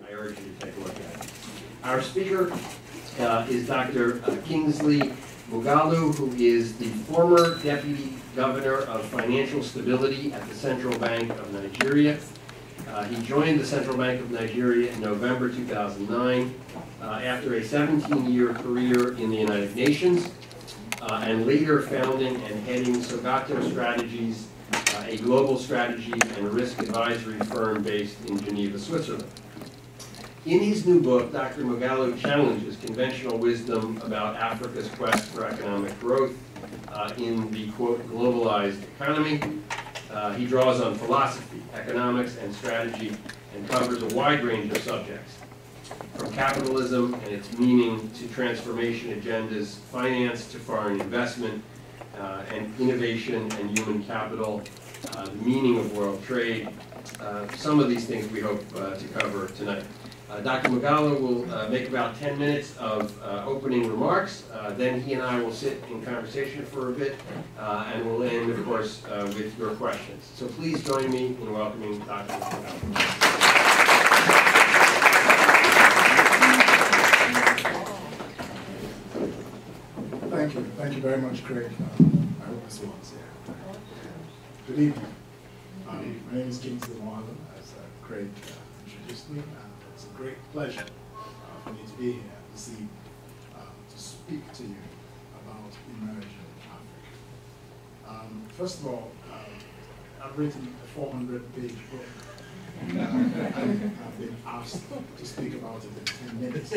I urge you to take a look at it. Our speaker is Dr. Kingsley Moghalu, who is the former Deputy Governor of Financial Stability at the Central Bank of Nigeria. He joined the Central Bank of Nigeria in November 2009 after a 17-year career in the United Nations, and later founding and heading Sogato Strategies, a global strategy and risk advisory firm based in Geneva, Switzerland. In his new book, Dr. Moghalu challenges conventional wisdom about Africa's quest for economic growth in the, quote, globalized economy. He draws on philosophy, economics, and strategy, and covers a wide range of subjects, from capitalism and its meaning to transformation agendas, finance to foreign investment, and innovation and human capital, the meaning of world trade. Some of these things we hope to cover tonight. Dr. Moghalu will make about 10 minutes of opening remarks. Then he and I will sit in conversation for a bit, and we'll end, of course, with your questions. So please join me in welcoming Dr. Moghalu. Thank you. Thank you very much, Craig. I hope this works. Yeah. Good evening. My name is Kingsley, as Craig introduced me. It's a great pleasure for me to be here this evening to speak to you about emerging Africa. First of all, I've written a 400-page book. I've been asked to speak about it in 10 minutes.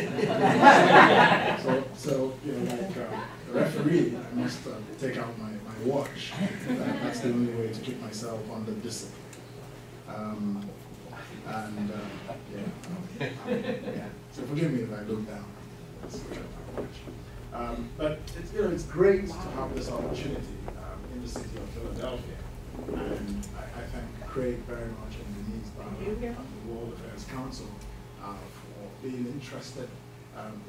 so you know, like a referee, I must take out my watch. That's the only way to keep myself under discipline. Yeah. So forgive me if I look down. But it's great to have this opportunity in the city of Philadelphia, and I thank Craig very much and Denise and the World Affairs Council for being interested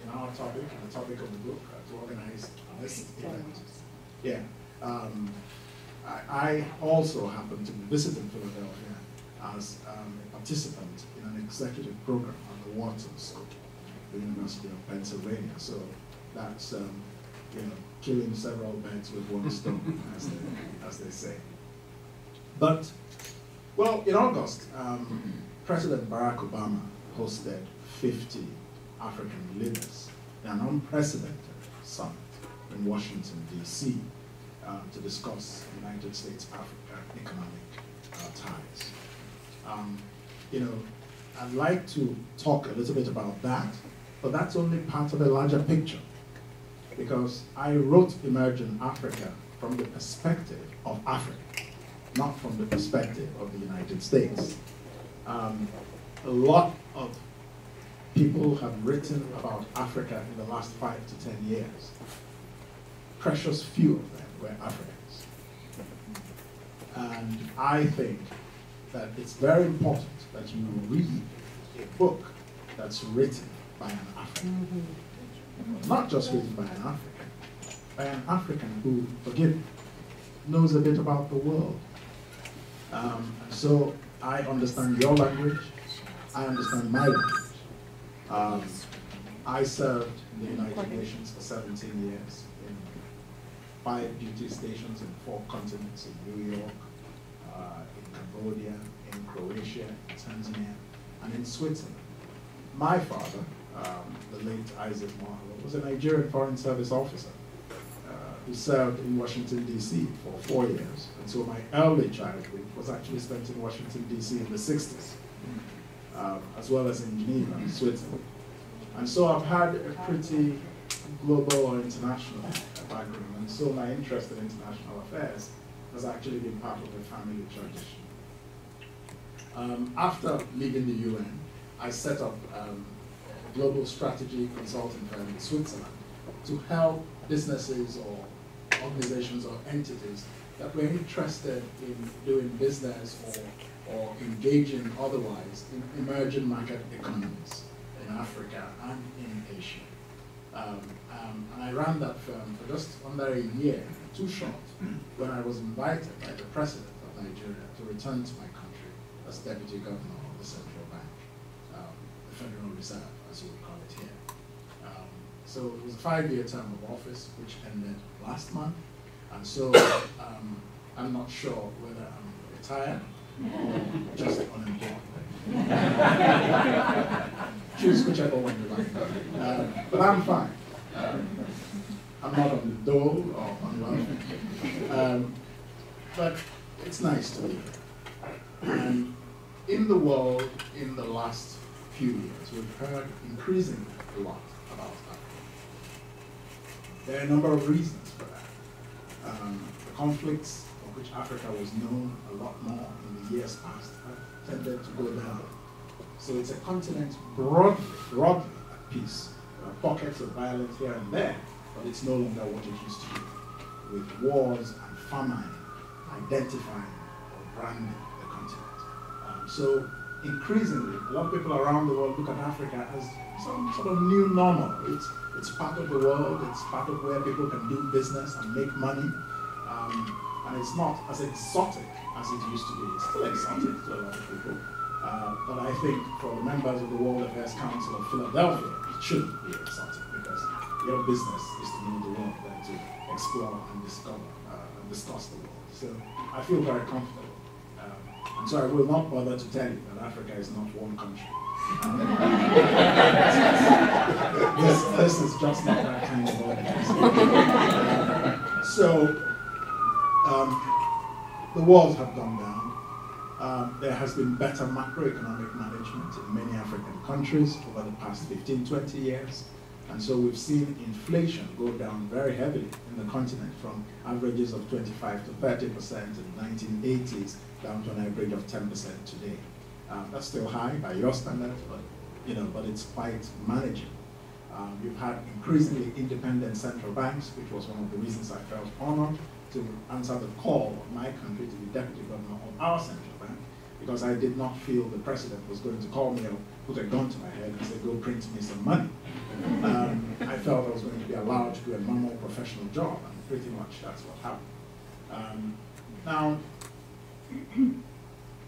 in our topic and the topic of the book to organize this event. Yeah. I also happen to be visiting Philadelphia as a participant in an executive program on the waters of the University of Pennsylvania. So that's killing several birds with one stone, as they say. But, well, in August, President Barack Obama hosted 50 African leaders in an unprecedented summit in Washington, D.C. To discuss United States-Africa economic ties. I'd like to talk a little bit about that, but that's only part of a larger picture, because I wrote Emerging Africa from the perspective of Africa, not from the perspective of the United States. A lot of people have written about Africa in the last 5 to 10 years. Precious few of them were Africans. And I think that it's very important that you read a book that's written by an African. Not just written by an African who, forgive me, knows a bit about the world. So I understand your language, I understand my language. I served in the United Nations for 17 years in 5 duty stations in 4 continents, in New York, in Cambodia, in Croatia, in Tanzania, and in Switzerland. My father, the late Isaac Moghalu, was a Nigerian Foreign Service officer who served in Washington, D.C. for 4 years. And so my early childhood was actually spent in Washington, D.C. in the 60s, as well as in Geneva, Switzerland. And so I've had a pretty global or international background, and so my interest in international affairs has actually been part of a family tradition. After leaving the UN, I set up a global strategy consulting firm in Switzerland to help businesses or organizations or entities that were interested in doing business or engaging otherwise in emerging market economies in Africa and in Asia. And I ran that firm for just under a year, too short, when I was invited by the President of Nigeria to return to my country as Deputy Governor of the Central Bank. The Federal Reserve, as you would call it here. So it was a 5-year term of office, which ended last month. And so I'm not sure whether I'm retired or just unemployed. Choose whichever one you like. But I'm fine. I'm not on the dole or unwell. But it's nice to be here. And in the world, in the last few years, we've heard increasingly a lot about Africa. There are a number of reasons for that. The conflicts of which Africa was known a lot more in the years past have tended to go down. So it's a continent broadly at peace. There are pockets of violence here and there, but it's no longer what it used to be, with wars and famine identifying or branding the continent. So increasingly, a lot of people around the world look at Africa as some sort of new normal. It's part of the world, it's part of where people can do business and make money, and it's not as exotic as it used to be. It's still exotic to a lot of people, but I think for the members of the World Affairs Council of Philadelphia, it shouldn't be exotic, because your business is to know the world and to explore and discover and discuss the world. So I feel very comfortable. And so I will not bother to tell you that Africa is not one country. This is just not that kind of audience. The wars have gone down. There has been better macroeconomic management in many African countries over the past 15, 20 years. And so we've seen inflation go down very heavily in the continent, from averages of 25 to 30% in the 1980s down to an average of 10% today. That's still high by your standards, but it's quite manageable. You've had increasingly independent central banks, which was one of the reasons I felt honored to answer the call of my country to be deputy governor of our central bank, because I did not feel the president was going to call me or put a gun to my head and say, go print me some money. I felt I was going to be allowed to do a normal professional job, and pretty much that's what happened. Now,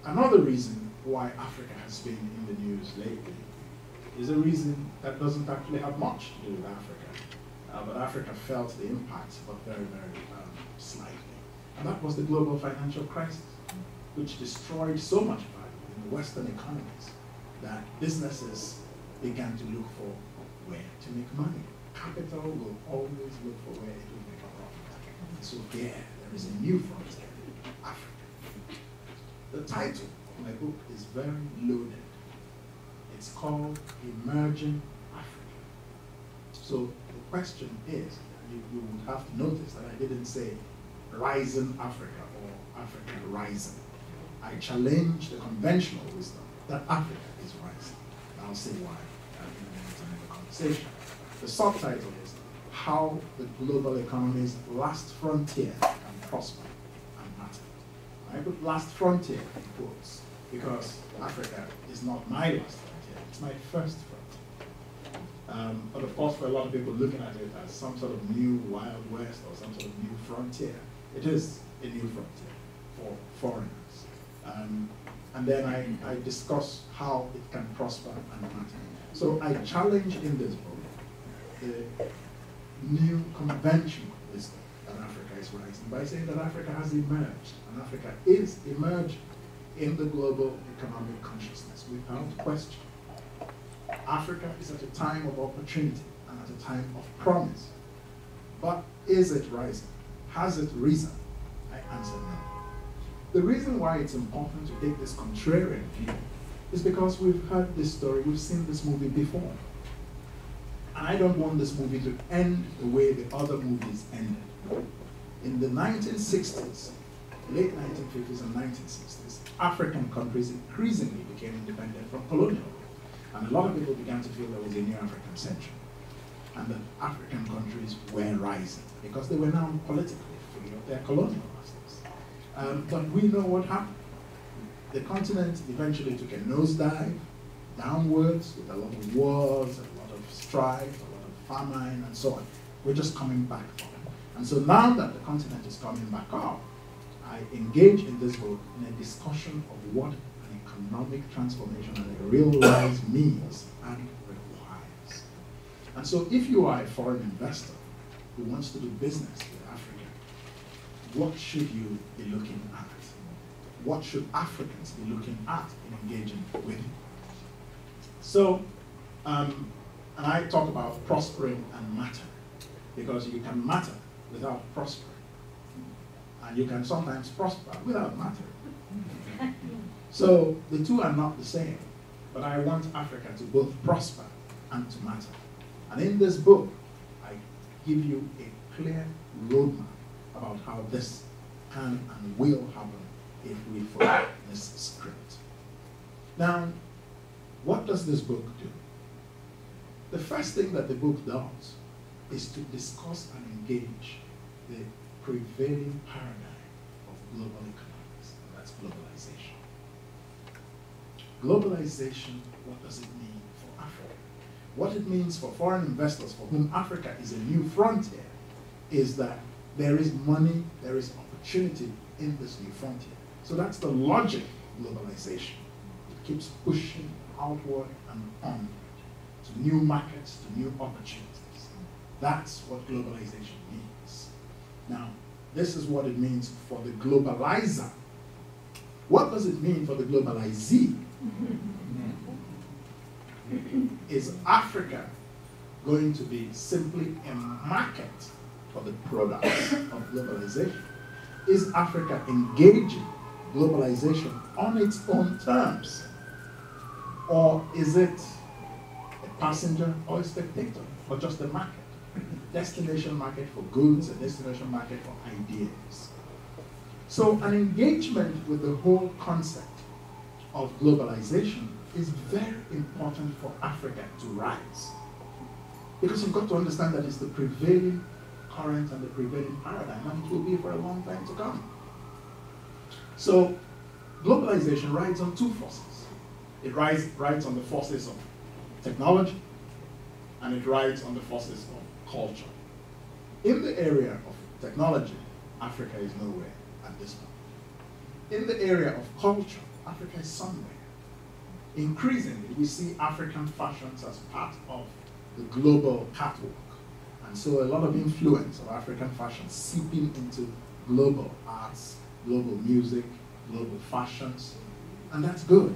another reason why Africa has been in the news lately is a reason that doesn't actually have much to do with Africa. But Africa felt the impact, but very, very slightly. And that was the global financial crisis, which destroyed so much value in the Western economies that businesses began to look for where to make money. Capital will always look for where it will make a profit. And so there is a new frontier, Africa. The title of my book is very loaded. It's called Emerging Africa. So the question is, you would have to notice that I didn't say Rising Africa or Africa Rising. I challenge the conventional wisdom that Africa is rising. I'll say why in a minute in the conversation. The subtitle is How the Global Economy's Last Frontier Can Prosper and Matter. I put last frontier in quotes because Africa is not my last frontier, it's my first frontier. But of course, for a lot of people looking at it as some sort of new Wild West or some sort of new frontier, it is a new frontier for foreigners. And then I discuss how it can prosper and matter. So I challenge in this book the new conventional wisdom that Africa is rising by saying that Africa has emerged, and Africa is emerging in the global economic consciousness without question. Africa is at a time of opportunity and at a time of promise. But is it rising? Has it risen? I answer no. The reason why it's important to take this contrarian view is because we've heard this story, we've seen this movie before. And I don't want this movie to end the way the other movies ended. In the 1960s, late 1950s and 1960s, African countries increasingly became independent from colonial rule. And a lot of people began to feel there was a new African century. And that African countries were rising because they were now politically free of their colonial masters. But we know what happened. The continent eventually took a nosedive downwards with a lot of wars, a lot of strife, a lot of famine, and so on. We're just coming back from it. And so now that the continent is coming back up, I engage in this book in a discussion of what an economic transformation and a real rise means and requires. And so if you are a foreign investor who wants to do business with Africa, what should you be looking at? What should Africans be looking at in engaging with you? So, and I talk about prospering and matter, because you can matter without prospering, and you can sometimes prosper without mattering. So the two are not the same, but I want Africa to both prosper and to matter. And in this book, I give you a clear roadmap about how this can and will happen if we follow this script. Now, what does this book do? The first thing that the book does is to discuss and engage the prevailing paradigm of global economics, and that's globalization. Globalization, what does it mean for Africa? What it means for foreign investors for whom Africa is a new frontier is that there is money, there is opportunity in this new frontier. So that's the logic of globalization. It keeps pushing outward and on to new markets, to new opportunities. That's what globalization means. Now, this is what it means for the globalizer. What does it mean for the globalizee? Is Africa going to be simply a market for the products of globalization? Is Africa engaging globalization on its own terms? Or is it a passenger or a spectator, or just a market? Destination market for goods, a destination market for ideas. So an engagement with the whole concept of globalization is very important for Africa to rise. Because you've got to understand that it's the prevailing current and the prevailing paradigm, and it will be for a long time to come. So globalization rides on two forces. It rides on the forces of technology, and it rides on the forces of culture. In the area of technology, Africa is nowhere at this point. In the area of culture, Africa is somewhere. Increasingly, we see African fashions as part of the global catwalk. And so a lot of influence of African fashion seeping into global arts, global music, global fashions, and that's good.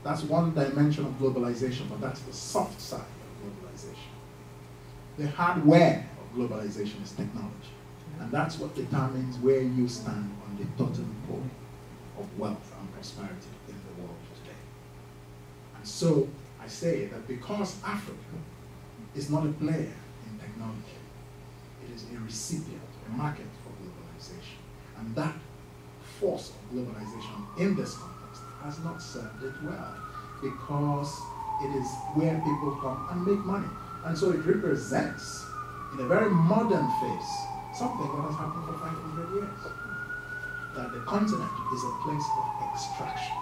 That's one dimension of globalization, but that's the soft side of globalization. The hardware of globalization is technology, and that's what determines where you stand on the totem pole of wealth and prosperity in the world today. And so I say that because Africa is not a player in technology, it is a recipient, a market for globalization. And that force of globalization in this context has not served it well, because it is where people come and make money. And so it represents, in a very modern face, something that has happened for 500 years. That the continent is a place of extraction.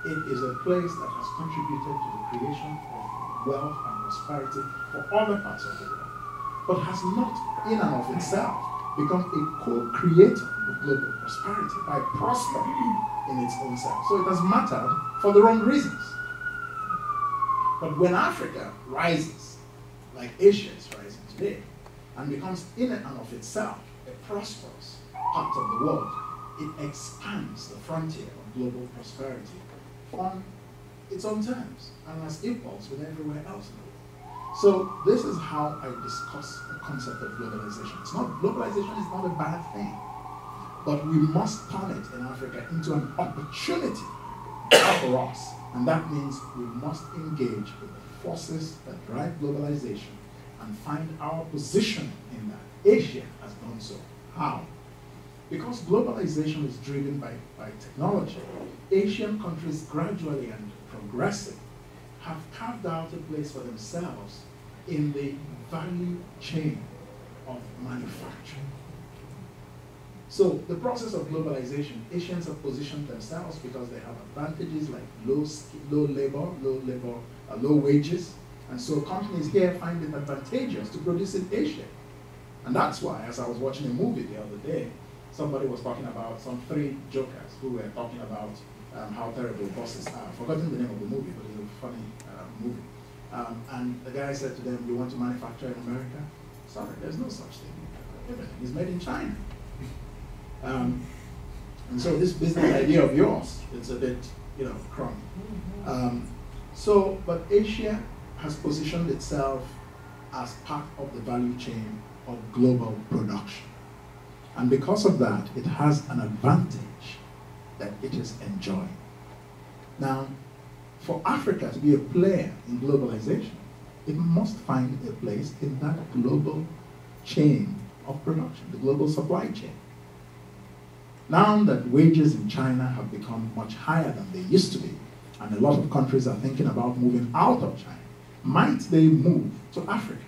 It is a place that has contributed to the creation of wealth and prosperity for other parts of the world, but has not, in and of itself, become a co-creator of global prosperity by prospering in its own self. So it has mattered for the wrong reasons. But when Africa rises, like Asia is rising today, and becomes in and of itself a prosperous part of the world, it expands the frontier of global prosperity on its own terms and has impulse with everywhere else in the world. So this is how I discuss the concept of globalization. Globalization is not a bad thing, but we must turn it in Africa into an opportunity for us. And that means we must engage with the forces that drive globalization and find our position in that. Asia has done so. How? Because globalization is driven by technology, Asian countries gradually and progressively have carved out a place for themselves in the value chain of manufacturing. So the process of globalization, Asians have positioned themselves because they have advantages like low wages, and so companies here find it advantageous to produce in Asia. And that's why, as I was watching a movie the other day, somebody was talking about some three jokers who were talking about how terrible bosses are. I've forgotten the name of the movie, but it's a funny movie. And the guy said to them, "You want to manufacture in America? Sorry, there's no such thing. Everything is made in China." And so this business idea of yours, it's a bit, crummy. But Asia has positioned itself as part of the value chain of global production. And because of that, it has an advantage that it is enjoying. Now, for Africa to be a player in globalization, it must find a place in that global chain of production, the global supply chain. Now that wages in China have become much higher than they used to be, and a lot of countries are thinking about moving out of China, might they move to Africa?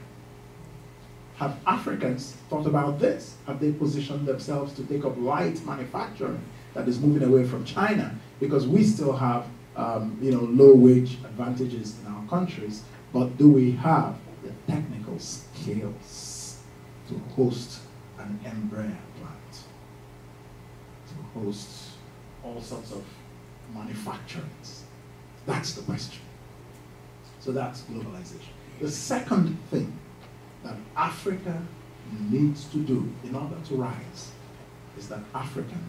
Have Africans thought about this? Have they positioned themselves to take up light manufacturing that is moving away from China? Because we still have low wage advantages in our countries, but do we have the technical skills to host an Embraer plant, to host all sorts of manufacturings? That's the question. So that's globalization. The second thing that Africa needs to do in order to rise is that African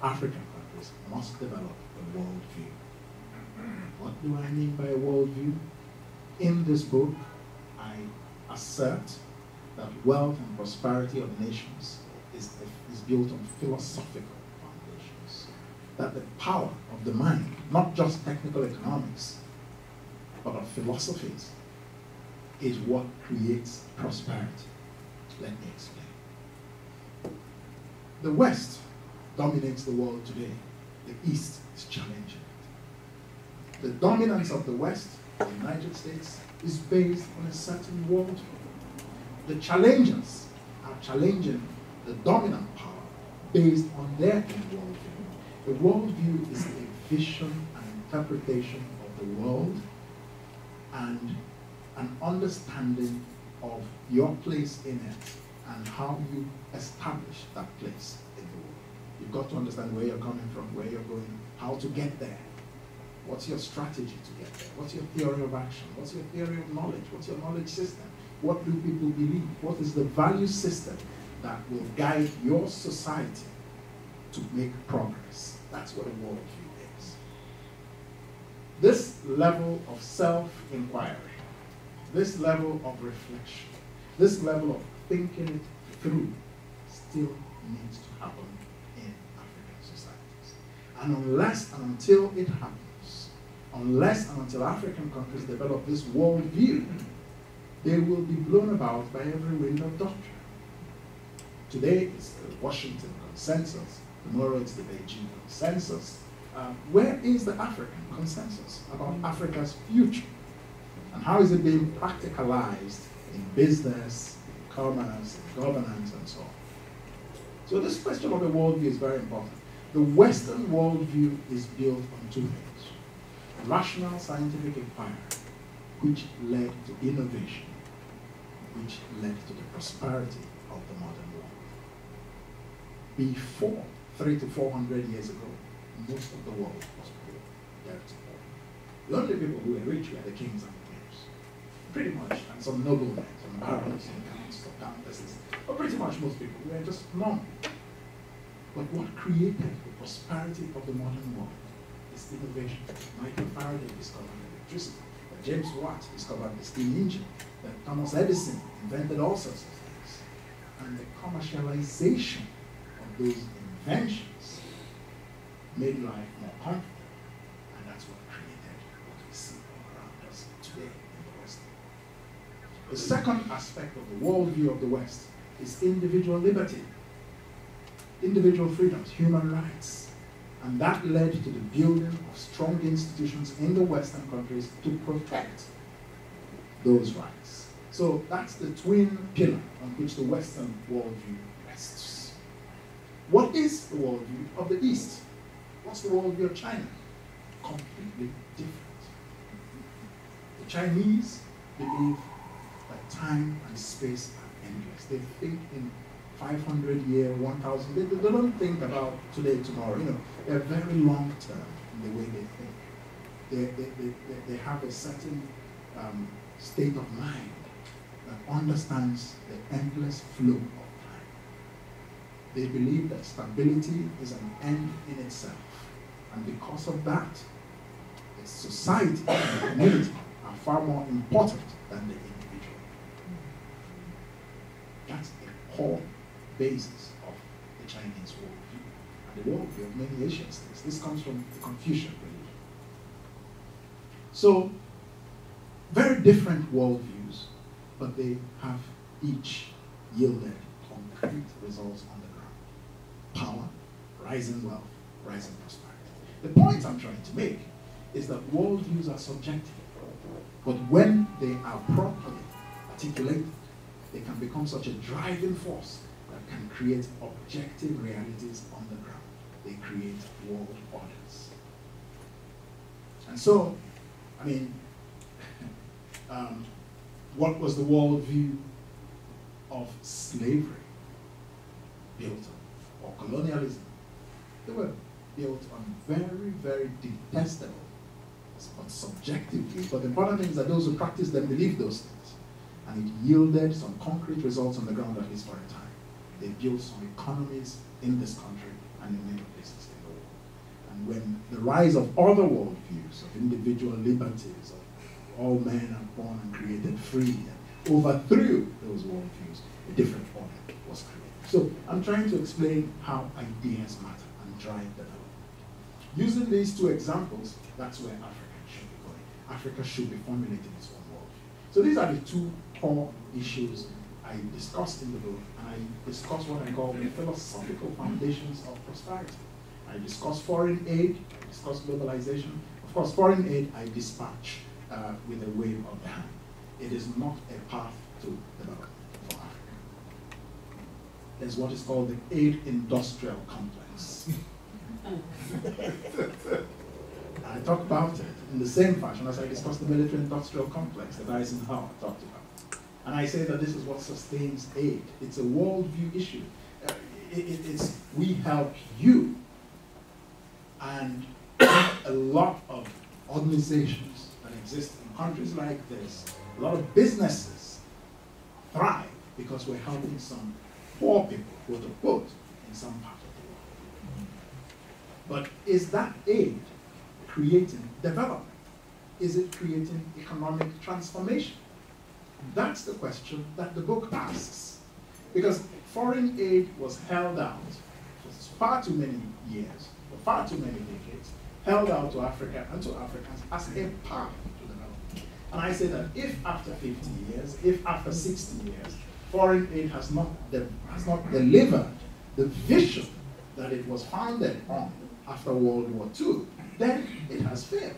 countries must develop a worldview. What do I mean by a worldview? In this book, I assert that wealth and prosperity of nations is built on philosophical foundations. That the power of the mind, not just technical economics, but of philosophies, is what creates prosperity. Let me explain. The West dominates the world today. The East is challenging it. The dominance of the West, the United States, is based on a certain worldview. The challengers are challenging the dominant power based on their own worldview. The worldview is a vision and interpretation of the world and an understanding of your place in it and how you establish that place in the world. You've got to understand where you're coming from, where you're going, how to get there. What's your strategy to get there? What's your theory of action? What's your theory of knowledge? What's your knowledge system? What do people believe? What is the value system that will guide your society to make progress? That's what a worldview is. This level of self-inquiry, this level of reflection, this level of thinking it through still needs to happen in African societies. And unless and until it happens, unless and until African countries develop this worldview, they will be blown about by every wind of doctrine. Today it's the Washington consensus, tomorrow it's the Beijing consensus. Where is the African consensus about Africa's future? And how is it being practicalized in business, in commerce, in governance, and so on? So this question of a worldview is very important. The Western worldview is built on two things: rational scientific inquiry, which led to innovation, which led to the prosperity of the modern world. Before 300 to 400 years ago, most of the world was poor, dirt poor. The only people who were rich were the kings and queens, pretty much, and some noblemen, some barons, and counts, some countesses, but pretty much most people were just normal. But what created the prosperity of the modern world is innovation. Michael Faraday discovered electricity, that James Watt discovered the steam engine, that Thomas Edison invented all sorts of things. And the commercialization of those inventions made life more comfortable. And that's what created what we see all around us today in the West. The second aspect of the worldview of the West is individual liberty, individual freedoms, human rights. And that led to the building of strong institutions in the Western countries to protect those rights. So that's the twin pillar on which the Western worldview rests. What is the worldview of the East? What's the worldview of China? Completely different. The Chinese believe that time and space are endless. They think in 500-year, 1,000. They don't think about today, tomorrow. You know, they're very long term in the way they think. They have a certain state of mind that understands the endless flow of time. They believe that stability is an end in itself. And because of that, the society and the community are far more important than the individual. That's the core basis of the Chinese worldview, and the worldview of many Asian states. This comes from the Confucian religion. So, very different worldviews, but they have each yielded concrete results on the ground. Power, rising wealth, rising prosperity. The point I'm trying to make is that worldviews are subjective, but when they are properly articulated, they can become such a driving force that can create objective realities on the ground. They create world orders. And so, I mean, what was the worldview of slavery built on, or colonialism? They were built on very, very detestable, but subjectively. But the important thing is that those who practice them believe those things. And it yielded some concrete results on the ground, at least for a time. They built some economies in this country and in many places in the world. And when the rise of other worldviews, of individual liberties, of all men are born and created free, and overthrew those worldviews, a different order was created. So I'm trying to explain how ideas matter and drive development. Using these two examples, that's where Africa should be going. Africa should be formulating its own worldview. So these are the two core issues I discussed in the book, and I discuss what I call the philosophical foundations of prosperity. I discuss foreign aid, I discuss globalization. Of course, foreign aid I dispatch with a wave of the hand. It is not a path to development for Africa. There's what is called the aid industrial complex. I talk about it in the same fashion as I discussed the military industrial complex that Eisenhower talked about. And I say that this is what sustains aid. It's a worldview issue. It's we help you. And a lot of organizations that exist in countries like this, a lot of businesses thrive because we're helping some poor people, quote unquote, in some part of the world. But is that aid creating development? Is it creating economic transformation? That's the question that the book asks. Because foreign aid was held out for far too many years, for far too many decades, held out to Africa and to Africans as a path to development. And I say that if after 50 years, if after 60 years, foreign aid has not delivered the vision that it was founded on after World War II, then it has failed.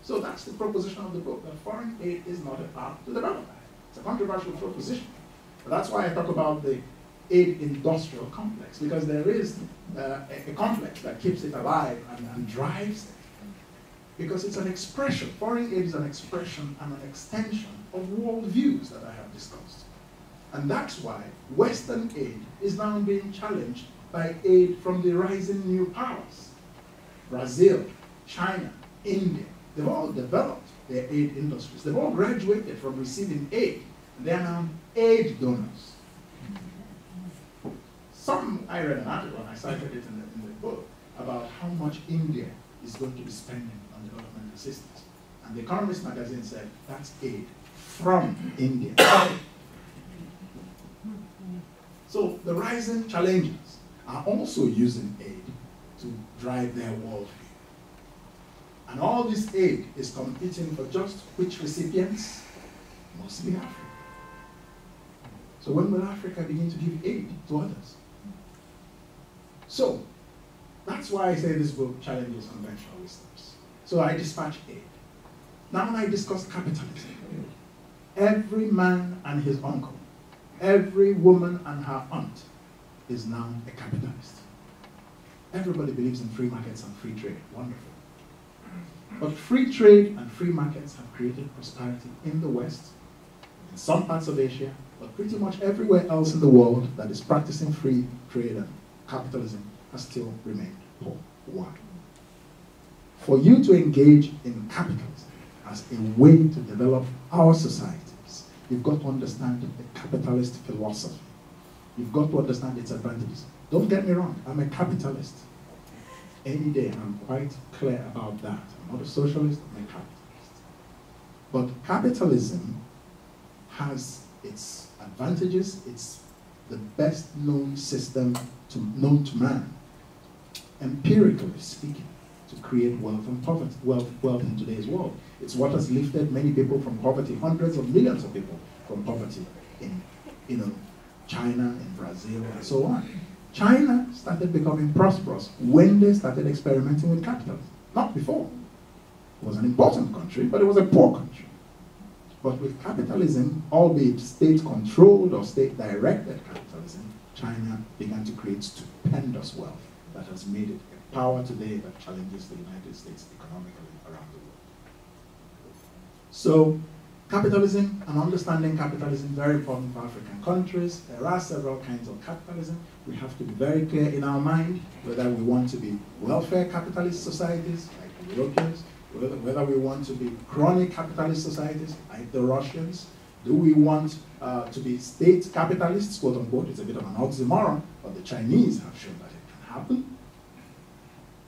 So that's the proposition of the book, that foreign aid is not a path to development. It's a controversial proposition. But that's why I talk about the aid industrial complex, because there is a complex that keeps it alive and drives it. Because it's an expression, foreign aid is an expression and an extension of worldviews that I have discussed. And that's why Western aid is now being challenged by aid from the rising new powers. Brazil, China, India, they've all developed their aid industries. They've all graduated from receiving aid. They're now aid donors. I read an article, and I cited it in the book, about how much India is going to be spending on development assistance. And the Economist magazine said, that's aid from India. So the rising challengers are also using aid to drive their worldview. And all this aid is competing for just which recipients? Mostly Africa. So when will Africa begin to give aid to others? So that's why I say this book challenges conventional wisdoms. So I dispatch aid. Now I discuss capitalism. Every man and his uncle, every woman and her aunt is now a capitalist. Everybody believes in free markets and free trade. Wonderful. But free trade and free markets have created prosperity in the West? in some parts of Asia, but pretty much everywhere else in the world that is practicing free trade and capitalism has still remained poor. Why? For you to engage in capitalism as a way to develop our societies, you've got to understand the capitalist philosophy. You've got to understand its advantages. Don't get me wrong, I'm a capitalist. Any day, and I'm quite clear about that. I'm not a socialist, I'm a capitalist. But capitalism has its advantages. It's the best known system known to man, empirically speaking, to create wealth and poverty, wealth in today's world. It's what has lifted many people from poverty, hundreds of millions of people from poverty in China, in Brazil, and so on. China started becoming prosperous when they started experimenting with capitalism, not before. It was an important country, but it was a poor country. But with capitalism, albeit state-controlled or state-directed capitalism, China began to create stupendous wealth that has made it a power today that challenges the United States economically around the world. So, capitalism and understanding capitalism is very important for African countries. There are several kinds of capitalism. We have to be very clear in our mind whether we want to be welfare capitalist societies like the Europeans, whether we want to be chronic capitalist societies like the Russians. Do we want to be state capitalists, quote unquote? It's a bit of an oxymoron, but the Chinese have shown that it can happen.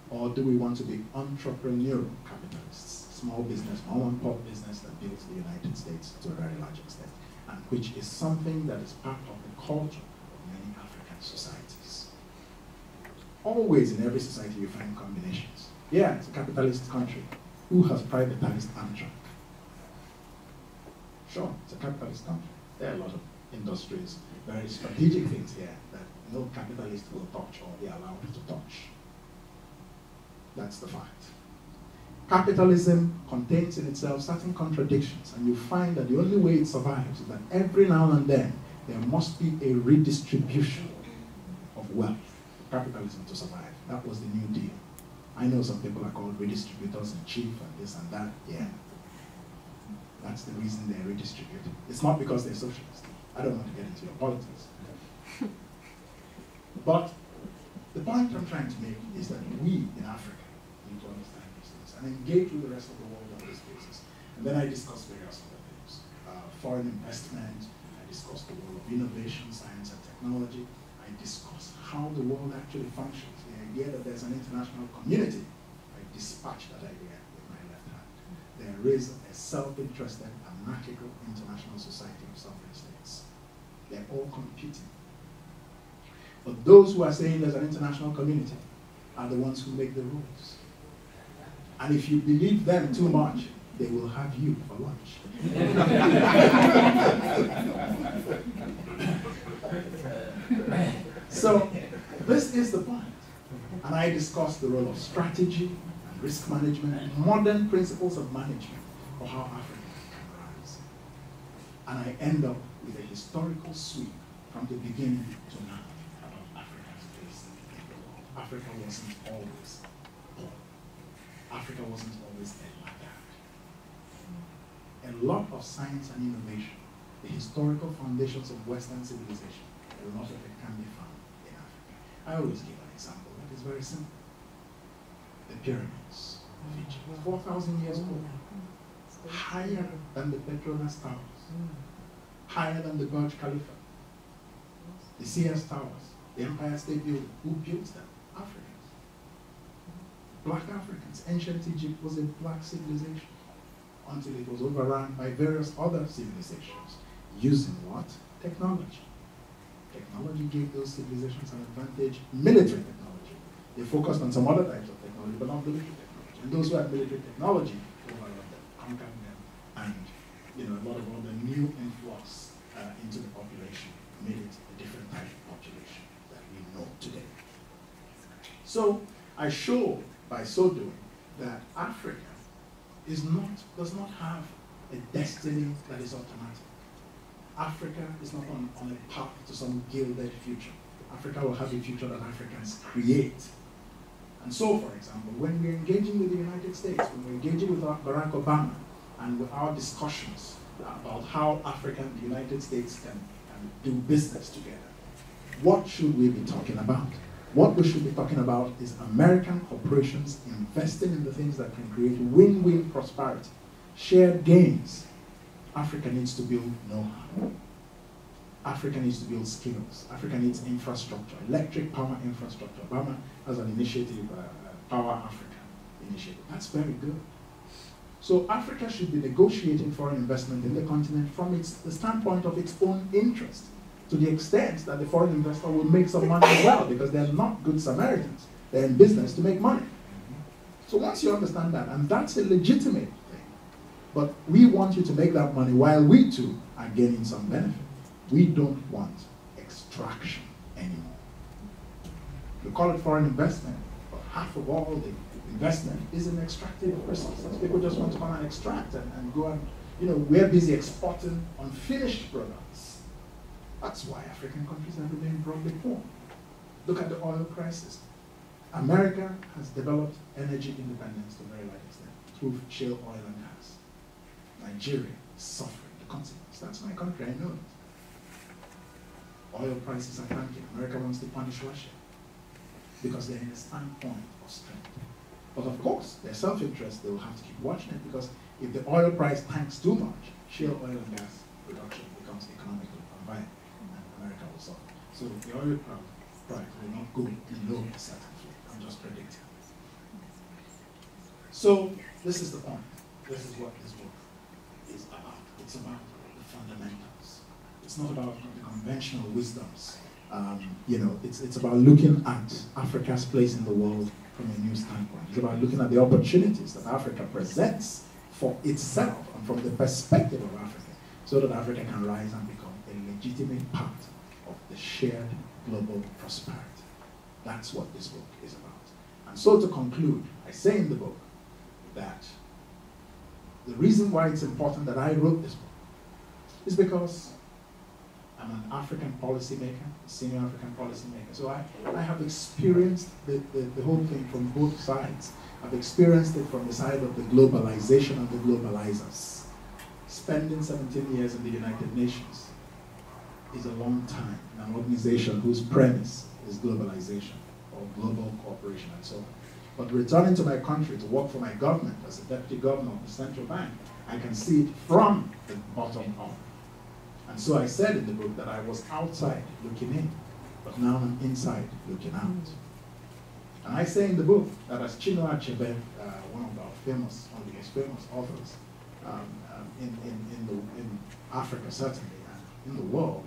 Or do we want to be entrepreneurial capitalists, small business, mom and pop business that builds the United States to a very large extent, and which is something that is part of the culture of many African societies. Always in every society you find combinations. Yeah, it's a capitalist country. Who has privatized Amtrak? Sure, it's a capitalist country. There are a lot of industries, very strategic things here that no capitalist will touch or be allowed to touch. That's the fact. Capitalism contains in itself certain contradictions, and you find that the only way it survives is that every now and then there must be a redistribution of wealth for capitalism to survive. That was the New Deal. I know some people are called redistributors in chief and this and that. Yeah. That's the reason they're redistributed. It's not because they're socialists. I don't want to get into your politics. But the point I'm trying to make is that we in Africa need to understand these things and engage with the rest of the world on this basis. And then I discuss various other things. Foreign investment, I discuss the role of innovation, science and technology. I discuss how the world actually functions. The idea that there's an international community, I dispatch that idea with my left hand. There is a self-interested, anarchical international society of sovereign states. They're all competing. But those who are saying there's an international community are the ones who make the rules. And if you believe them too much, they will have you for lunch. So, this is the point. And I discuss the role of strategy and risk management and modern principles of management for how Africa can rise. And I end up with a historical sweep from the beginning to now about Africa's place in the world. Africa wasn't always poor. Africa wasn't always like that. A lot of science and innovation, the historical foundations of Western civilization, a lot of it can be found in Africa. I always give an example that is very simple. The pyramids of Egypt, 4,000 years old, higher than the Petronas Towers, higher than the Burj Khalifa, the Sears Towers, the Empire State Building. Who built them? Africans. Black Africans. Ancient Egypt was a black civilization until it was overrun by various other civilizations using what? Technology. Technology gave those civilizations an advantage, military technology. They focused on some other types of technology, but not military technology. And those who had military technology overran them, conquered them, and a lot of other new influx into the population made it a different type of population that we know today. So I show by so doing that Africa does not have a destiny that is automatic. Africa is not on a path to some gilded future. Africa will have a future that Africans create. And so, for example, when we're engaging with the United States, when we're engaging with Barack Obama, and with our discussions about how Africa and the United States can do business together, what should we be talking about? What we should be talking about is American corporations investing in the things that can create win-win prosperity, shared gains. Africa needs to build know-how. Africa needs to build skills. Africa needs infrastructure, electric power infrastructure. Obama has an initiative, Power Africa initiative. That's very good. So Africa should be negotiating foreign investment in the continent from the standpoint of its own interest, to the extent that the foreign investor will make some money as well, because they're not good Samaritans. They're in business to make money. So once you understand that, and that's a legitimate thing, but we want you to make that money while we too are gaining some benefit. We don't want extraction anymore. We call it foreign investment, but half of all the investment is in extractive resources. People just want to come and extract and go and, we're busy exporting unfinished products. That's why African countries have remained broadly poor. Look at the oil crisis. America has developed energy independence to a very large extent through shale oil and gas. Nigeria is suffering the consequence. That's my country, I know it. Oil prices are tanking. America wants to punish Russia because they're in a standpoint of strength. But of course, their self-interest, they will have to keep watching it, because if the oil price tanks too much, shale oil and gas production becomes economically unviable, and America will suffer. So the oil price will not go below a certain floor. I'm just predicting. So this is the point. This is what this book is about. It's about the fundamentals. It's not about the conventional wisdoms. It's about looking at Africa's place in the world from a new standpoint. It's about looking at the opportunities that Africa presents for itself and from the perspective of Africa, so that Africa can rise and become a legitimate part of the shared global prosperity. That's what this book is about. And so to conclude, I say in the book that the reason why it's important that I wrote this book is because I'm an African policymaker, a senior African policymaker. So I have experienced the whole thing from both sides. I've experienced it from the side of the globalization and the globalizers. Spending 17 years in the United Nations is a long time in an organization whose premise is globalization or global cooperation and so on. But returning to my country to work for my government as a deputy governor of the central bank, I can see it from the bottom up. And so I said in the book that I was outside looking in, but now I'm inside looking out. And I say in the book that as Chinua Achebe, one of the most famous authors in Africa certainly, and in the world,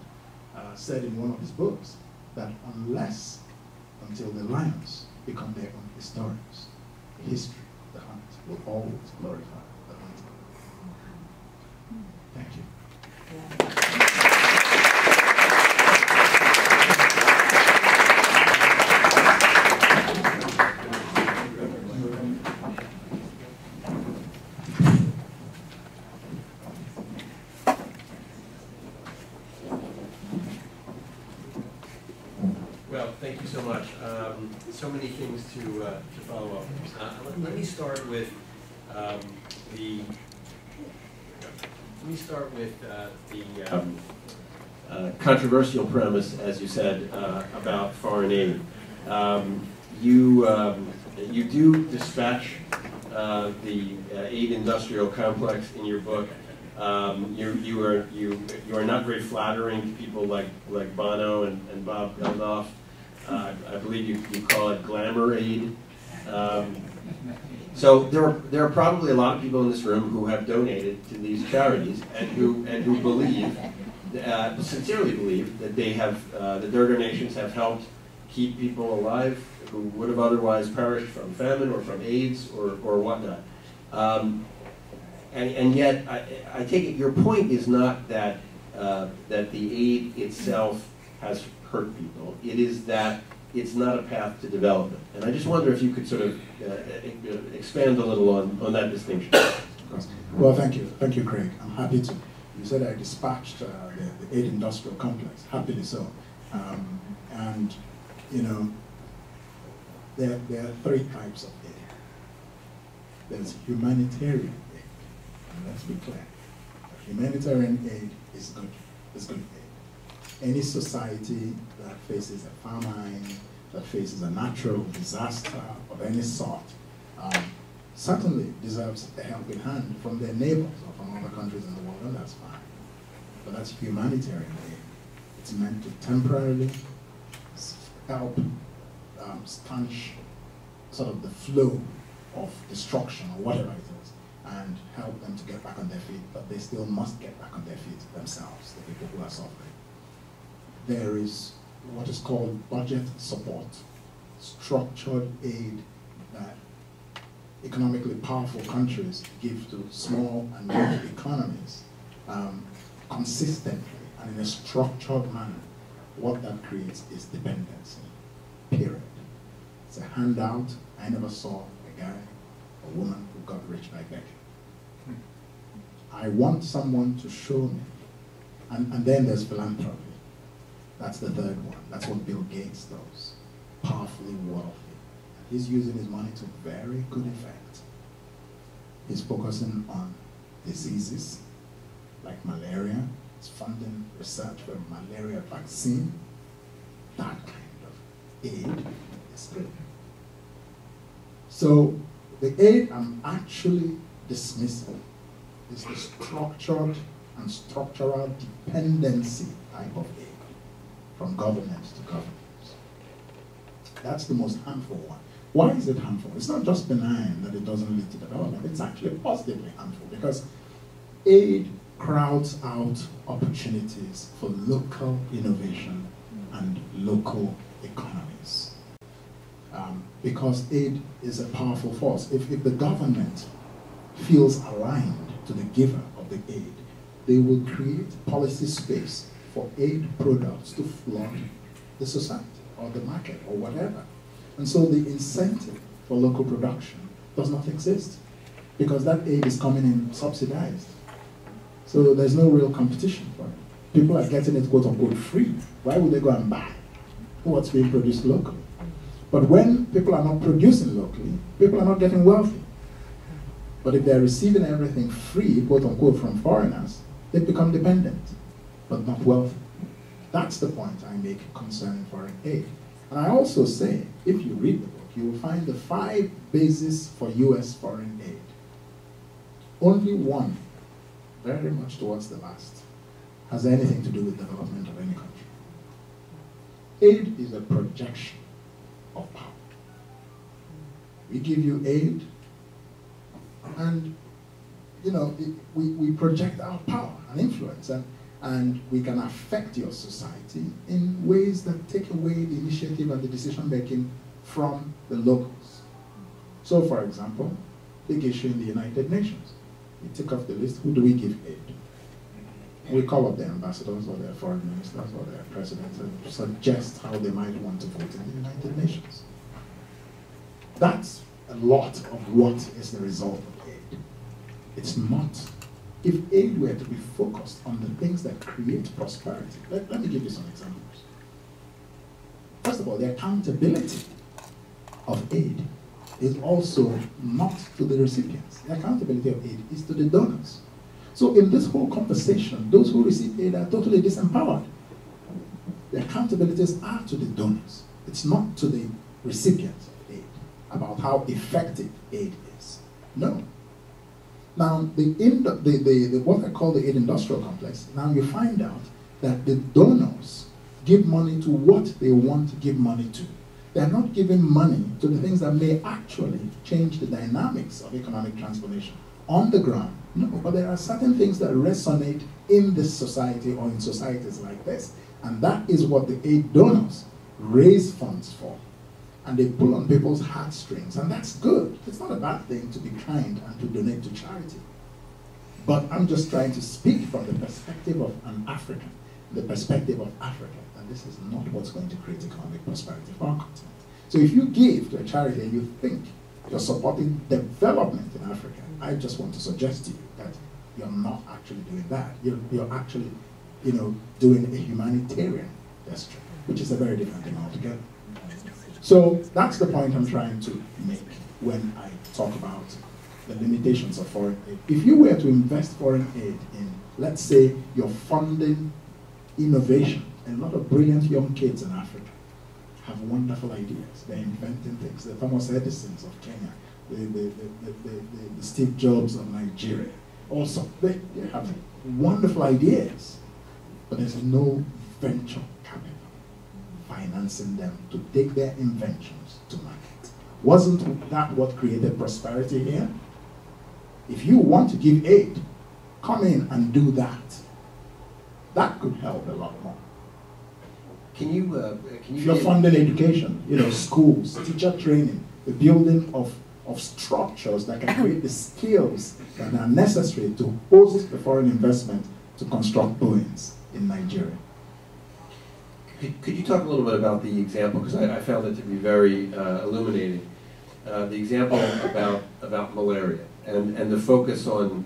said in one of his books that until the lions become their own historians, the history of the hunt will always glorify the hunter. Thank you. Well, thank you so much. So many things to follow up. Let me start with the controversial premise, as you said, about foreign aid. You do dispatch the aid industrial complex in your book. You are not very flattering to people like Bono and Bob Geldof. I believe you call it glamour aid. So there are probably a lot of people in this room who have donated to these charities and who believe, sincerely believe, that that their donations have helped keep people alive who would have otherwise perished from famine or from AIDS or whatnot. And yet, I take it your point is not that that the aid itself has hurt people. It is that it's not a path to development. And I just wonder if you could sort of expand a little on that distinction. Well, thank you. Thank you, Craig. I'm happy to. You said I dispatched the aid industrial complex. Happily so. And, there are three types of aid. There's humanitarian aid. And let's be clear. Humanitarian aid is good. It's good aid. Any society that faces a famine, that faces a natural disaster of any sort, certainly deserves a helping hand from their neighbors or from other countries in the world, and that's fine. But that's humanitarian aid. It's meant to temporarily help stanch sort of the flow of destruction or whatever it is, and help them to get back on their feet, but they still must get back on their feet themselves, the people who are suffering. There is what is called budget support, structured aid that economically powerful countries give to small and medium economies consistently and in a structured manner. What that creates is dependency, period. It's a handout. I never saw a guy, a woman who got rich by begging. I want someone to show me. And then there's philanthropy. That's the third one. That's what Bill Gates does. Powerfully wealthy. He's using his money to very good effect. He's focusing on diseases like malaria. He's funding research for malaria vaccine. That kind of aid is good. So the aid I'm actually dismissing is the structured and structural dependency type of aid from government to government. That's the most harmful one. Why is it harmful? It's not just benign that it doesn't lead to development. It's actually positively harmful because aid crowds out opportunities for local innovation and local economies. Because aid is a powerful force. If the government feels aligned to the giver of the aid, they will create policy space for aid products to flood the society or the market or whatever. And so the incentive for local production does not exist because that aid is coming in subsidized. So there's no real competition for it. People are getting it quote unquote free. Why would they go and buy what's being produced locally? But when people are not producing locally, people are not getting wealthy. But if they're receiving everything free, quote unquote, from foreigners, they become dependent, but not wealthy. That's the point I make concerning foreign aid. And I also say, if you read the book, you will find the 5 bases for US foreign aid. Only one, very much towards the last, has anything to do with development of any country. Aid is a projection of power. We give you aid, and we project our power and influence, and we can affect your society in ways that take away the initiative and the decision making from the locals. So, for example, big issue in the United Nations. We take off the list, who do we give aid? We call up the ambassadors or their foreign ministers or their presidents and suggest how they might want to vote in the United Nations. That's a lot of what is the result of aid. It's not. If aid were to be focused on the things that create prosperity, let me give you some examples. First of all, the accountability of aid is also not to the recipients. The accountability of aid is to the donors. So in this whole conversation, those who receive aid are totally disempowered. The accountabilities are to the donors. It's not to the recipients of aid about how effective aid is. No. Now, what I call the aid industrial complex, now you find out that the donors give money to what they want to give money to. They're not giving money to the things that may actually change the dynamics of economic transformation on the ground. No, but there are certain things that resonate in this society or in societies like this. And that is what the aid donors raise funds for. And they pull on people's heartstrings, and that's good. It's not a bad thing to be kind and to donate to charity. But I'm just trying to speak from the perspective of an African, the perspective of Africa, and this is not what's going to create economic prosperity for our continent. So if you give to a charity and you think you're supporting development in Africa, I just want to suggest to you that you're not actually doing that. You're actually, doing a humanitarian gesture, which is a very different thing altogether. So that's the point I'm trying to make when I talk about the limitations of foreign aid. If you were to invest foreign aid in let's say you're funding innovation. A lot of brilliant young kids in Africa have wonderful ideas. They're inventing things. The Thomas Edisons of Kenya, the Steve Jobs of Nigeria. Also, they have wonderful ideas, but there's no venture capital financing them to take their inventions to market. Wasn't that what created prosperity here? If you want to give aid, come in and do that. That could help a lot more. Can you If you're funding education, schools, teacher training, the building of structures that can create the skills that are necessary to host the foreign investment to construct buildings in Nigeria. Could you talk a little bit about the example, because I found it to be very illuminating, the example about malaria and the focus on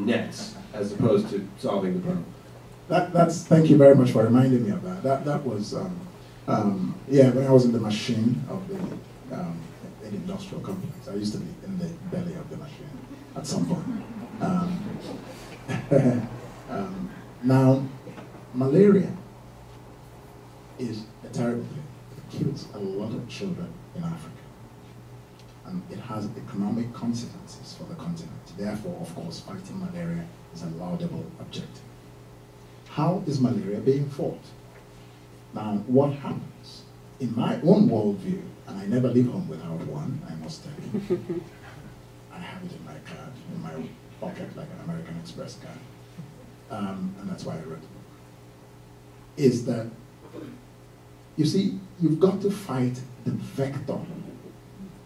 nets as opposed to solving the problem. Thank you very much for reminding me of that. That was, when I was in the machine of the industrial complex. I used to be in the belly of the machine at some point. Now, malaria is a terrible thing. It kills a lot of children in Africa. And it has economic consequences for the continent. Therefore, of course, fighting malaria is a laudable objective. How is malaria being fought? Now, what happens? In my own worldview, and I never leave home without one, I must tell you. I have it in my card, in my pocket, like an American Express card. And that's why I wrote the book. Is that, you see, you've got to fight the vector,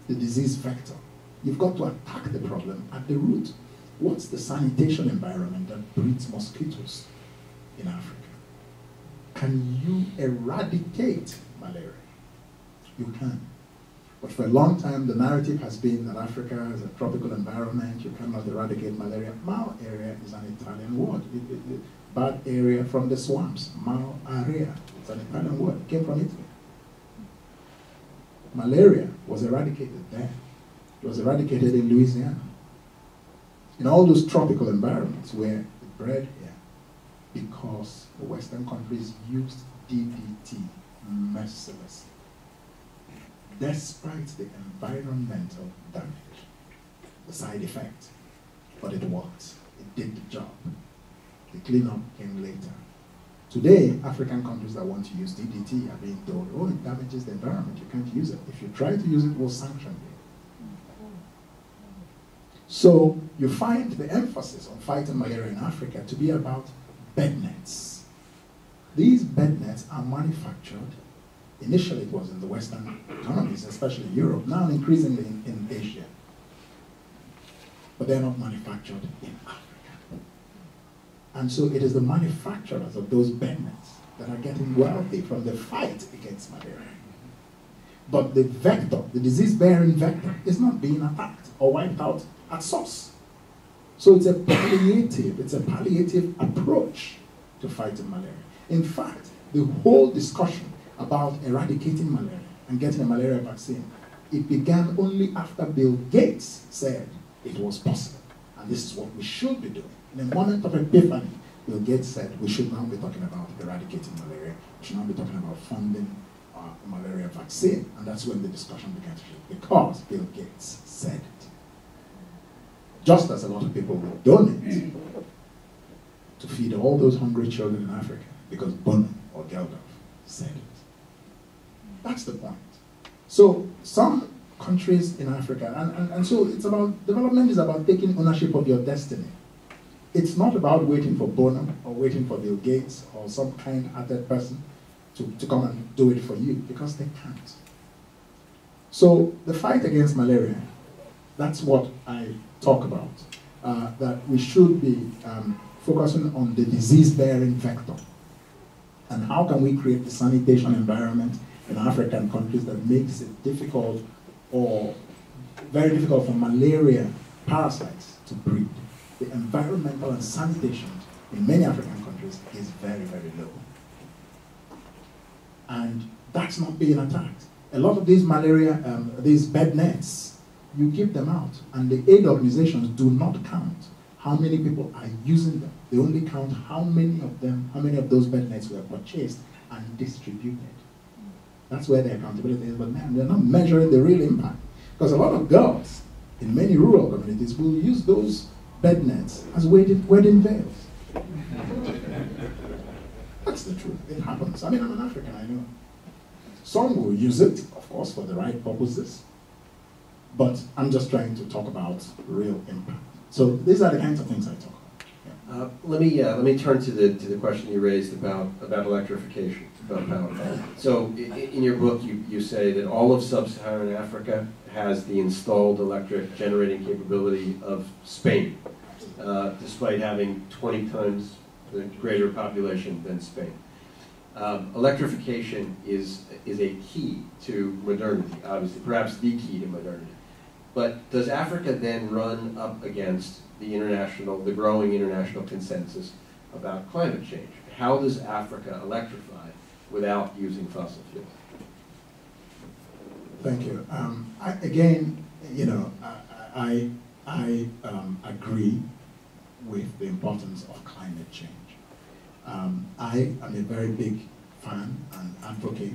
the disease vector. You've got to attack the problem at the root. What's the sanitation environment that breeds mosquitoes in Africa? Can you eradicate malaria? You can. But for a long time, the narrative has been that Africa is a tropical environment, you cannot eradicate malaria. Mal area is an Italian word. Bad area from the swamps. Mal area. It's an Italian word. It came from Italy. Malaria was eradicated there. It was eradicated in Louisiana. In all those tropical environments where it bred here, because the Western countries used DDT mercilessly, despite the environmental damage, the side effect. But it worked. It did the job. The cleanup came later. Today, African countries that want to use DDT are being told, oh, it damages the environment, you can't use it. If you try to use it, we'll sanction you. So you find the emphasis on fighting malaria in Africa to be about bed nets. These bed nets are manufactured. Initially, it was in the Western economies, especially Europe, now increasingly in Asia. But they're not manufactured in Africa. And so it is the manufacturers of those bed nets that are getting wealthy from the fight against malaria. But the vector, the disease-bearing vector, is not being attacked or wiped out at source. So it's a palliative approach to fighting malaria. In fact, the whole discussion about eradicating malaria and getting a malaria vaccine, it began only after Bill Gates said it was possible. And this is what we should be doing. In a moment of epiphany, Bill Gates said we should now be talking about eradicating malaria. We should now be talking about funding a malaria vaccine. And that's when the discussion began to shift, because Bill Gates said it. Just as a lot of people will donate to feed all those hungry children in Africa, because Bono or Geldof said it. That's the point. So some countries in Africa, and so it's about, development is about taking ownership of your destiny. It's not about waiting for Bono or waiting for Bill Gates or some kind-hearted person to come and do it for you, because they can't. So the fight against malaria, that's what I talk about, that we should be focusing on the disease-bearing vector. And how can we create the sanitation environment in African countries that makes it difficult or very difficult for malaria parasites to breed? The environmental and sanitation in many African countries is very, very low. And that's not being attacked. A lot of these malaria, these bed nets, you keep them out, and the aid organizations do not count how many people are using them. They only count how many of them, how many of those bed nets were purchased and distributed. That's where the accountability is, but man, they're not measuring the real impact. Because a lot of girls in many rural communities will use those bed nets as wedding veils. That's the truth. It happens. I mean, I'm an African, I know. Some will use it, of course, for the right purposes. But I'm just trying to talk about real impact. So these are the kinds of things I talk about. Yeah. Let me turn to the question you raised about electrification, about power. So in your book, you say that all of sub-Saharan Africa has the installed electric generating capability of Spain, despite having 20 times the greater population than Spain. Electrification is a key to modernity, obviously, perhaps the key to modernity. But does Africa then run up against the growing international consensus about climate change? How does Africa electrify without using fossil fuels? Thank you. I agree with the importance of climate change. I am a very big fan and advocate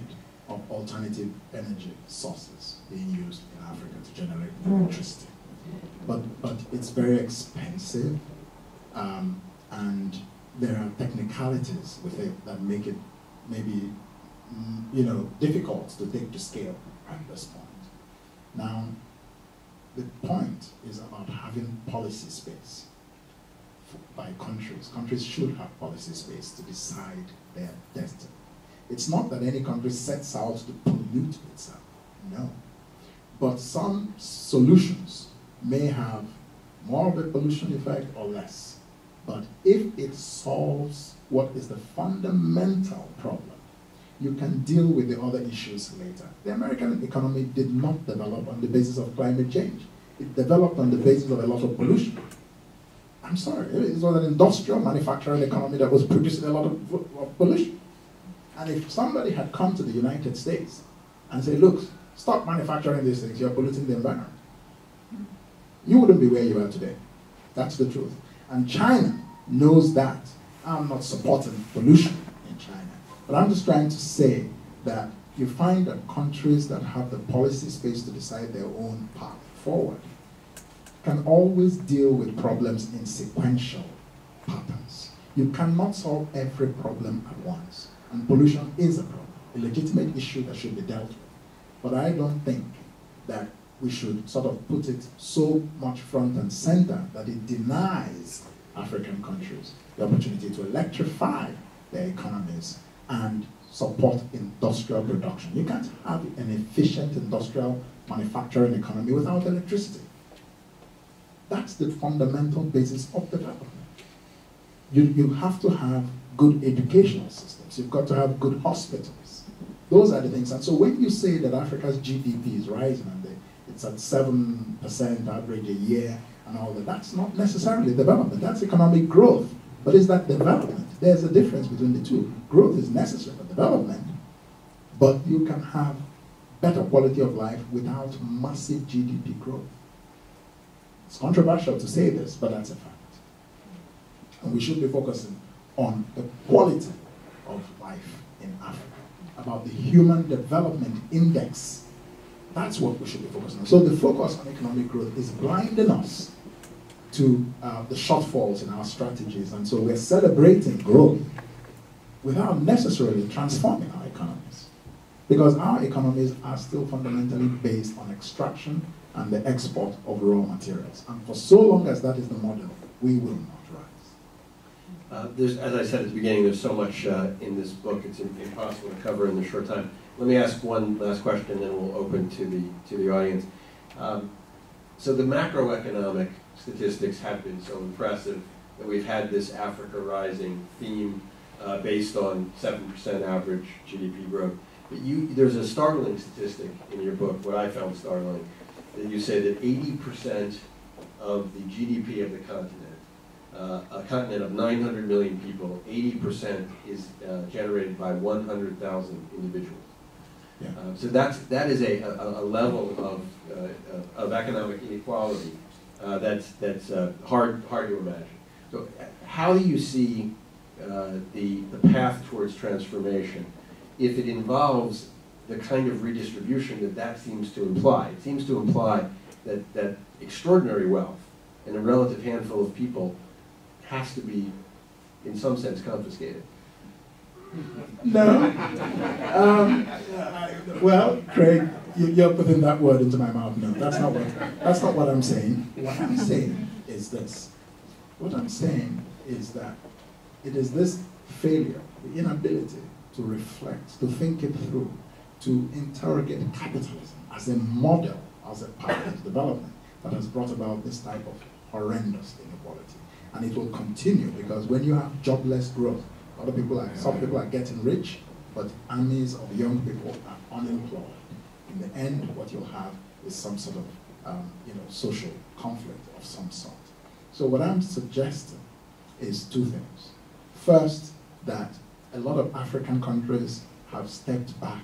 of alternative energy sources being used in Africa to generate electricity. But it's very expensive, and there are technicalities with it that make it maybe difficult to take to scale at this point. Now, the point is about having policy space by countries. Countries should have policy space to decide their destiny. It's not that any country sets out to pollute itself, no. But some solutions may have more of a pollution effect or less. But if it solves what is the fundamental problem, you can deal with the other issues later. The American economy did not develop on the basis of climate change. It developed on the basis of a lot of pollution. I'm sorry, it was an industrial manufacturing economy that was producing a lot of pollution. And if somebody had come to the United States and said, look, stop manufacturing these things, you're polluting the environment, you wouldn't be where you are today. That's the truth. And China knows that. I'm not supporting pollution in China. But I'm just trying to say that you find that countries that have the policy space to decide their own path forward can always deal with problems in sequential patterns. You cannot solve every problem at once. And pollution is a problem, a legitimate issue that should be dealt with. But I don't think that we should sort of put it so much front and center that it denies African countries the opportunity to electrify their economies and support industrial production. You can't have an efficient industrial manufacturing economy without electricity. That's the fundamental basis of development. You have to have good educational systems. You've got to have good hospitals. Those are the things. And so when you say that Africa's GDP is rising and it's at 7% average a year and all that, that's not necessarily development. That's economic growth. But is that development? There's a difference between the two. Growth is necessary for development, but you can have better quality of life without massive GDP growth. It's controversial to say this, but that's a fact. And we should be focusing on the quality of life in Africa, about the Human Development Index. That's what we should be focusing on. So the focus on economic growth is blinding us to the shortfalls in our strategies, and so we're celebrating growth without necessarily transforming our economies, because our economies are still fundamentally based on extraction and the export of raw materials. And for so long as that is the model, we will not rise. As I said at the beginning, there's so much in this book, it's impossible to cover in this short time. Let me ask one last question, and then we'll open to the audience. So the macroeconomic statistics have been so impressive that we've had this Africa rising theme based on 7% average GDP growth. But there's a startling statistic in your book, what I found startling, that you say that 80% of the GDP of the continent, a continent of 900 million people, 80% is generated by 100,000 individuals. Yeah. So that is a level of economic inequality that's hard to imagine. So how do you see the path towards transformation if it involves the kind of redistribution that seems to imply? It seems to imply that extraordinary wealth and a relative handful of people has to be, in some sense, confiscated. No. Well, Craig, you're putting that word into my mouth. No, that's not what I'm saying. What I'm saying is this. What I'm saying is that it is this failure, the inability to reflect, to think it through, to interrogate capitalism as a model, as a path of development that has brought about this type of horrendous inequality. And it will continue because when you have jobless growth, some people are getting rich, but armies of young people are unemployed. In the end, what you'll have is some sort of social conflict of some sort. So what I'm suggesting is two things. First, that a lot of African countries have stepped back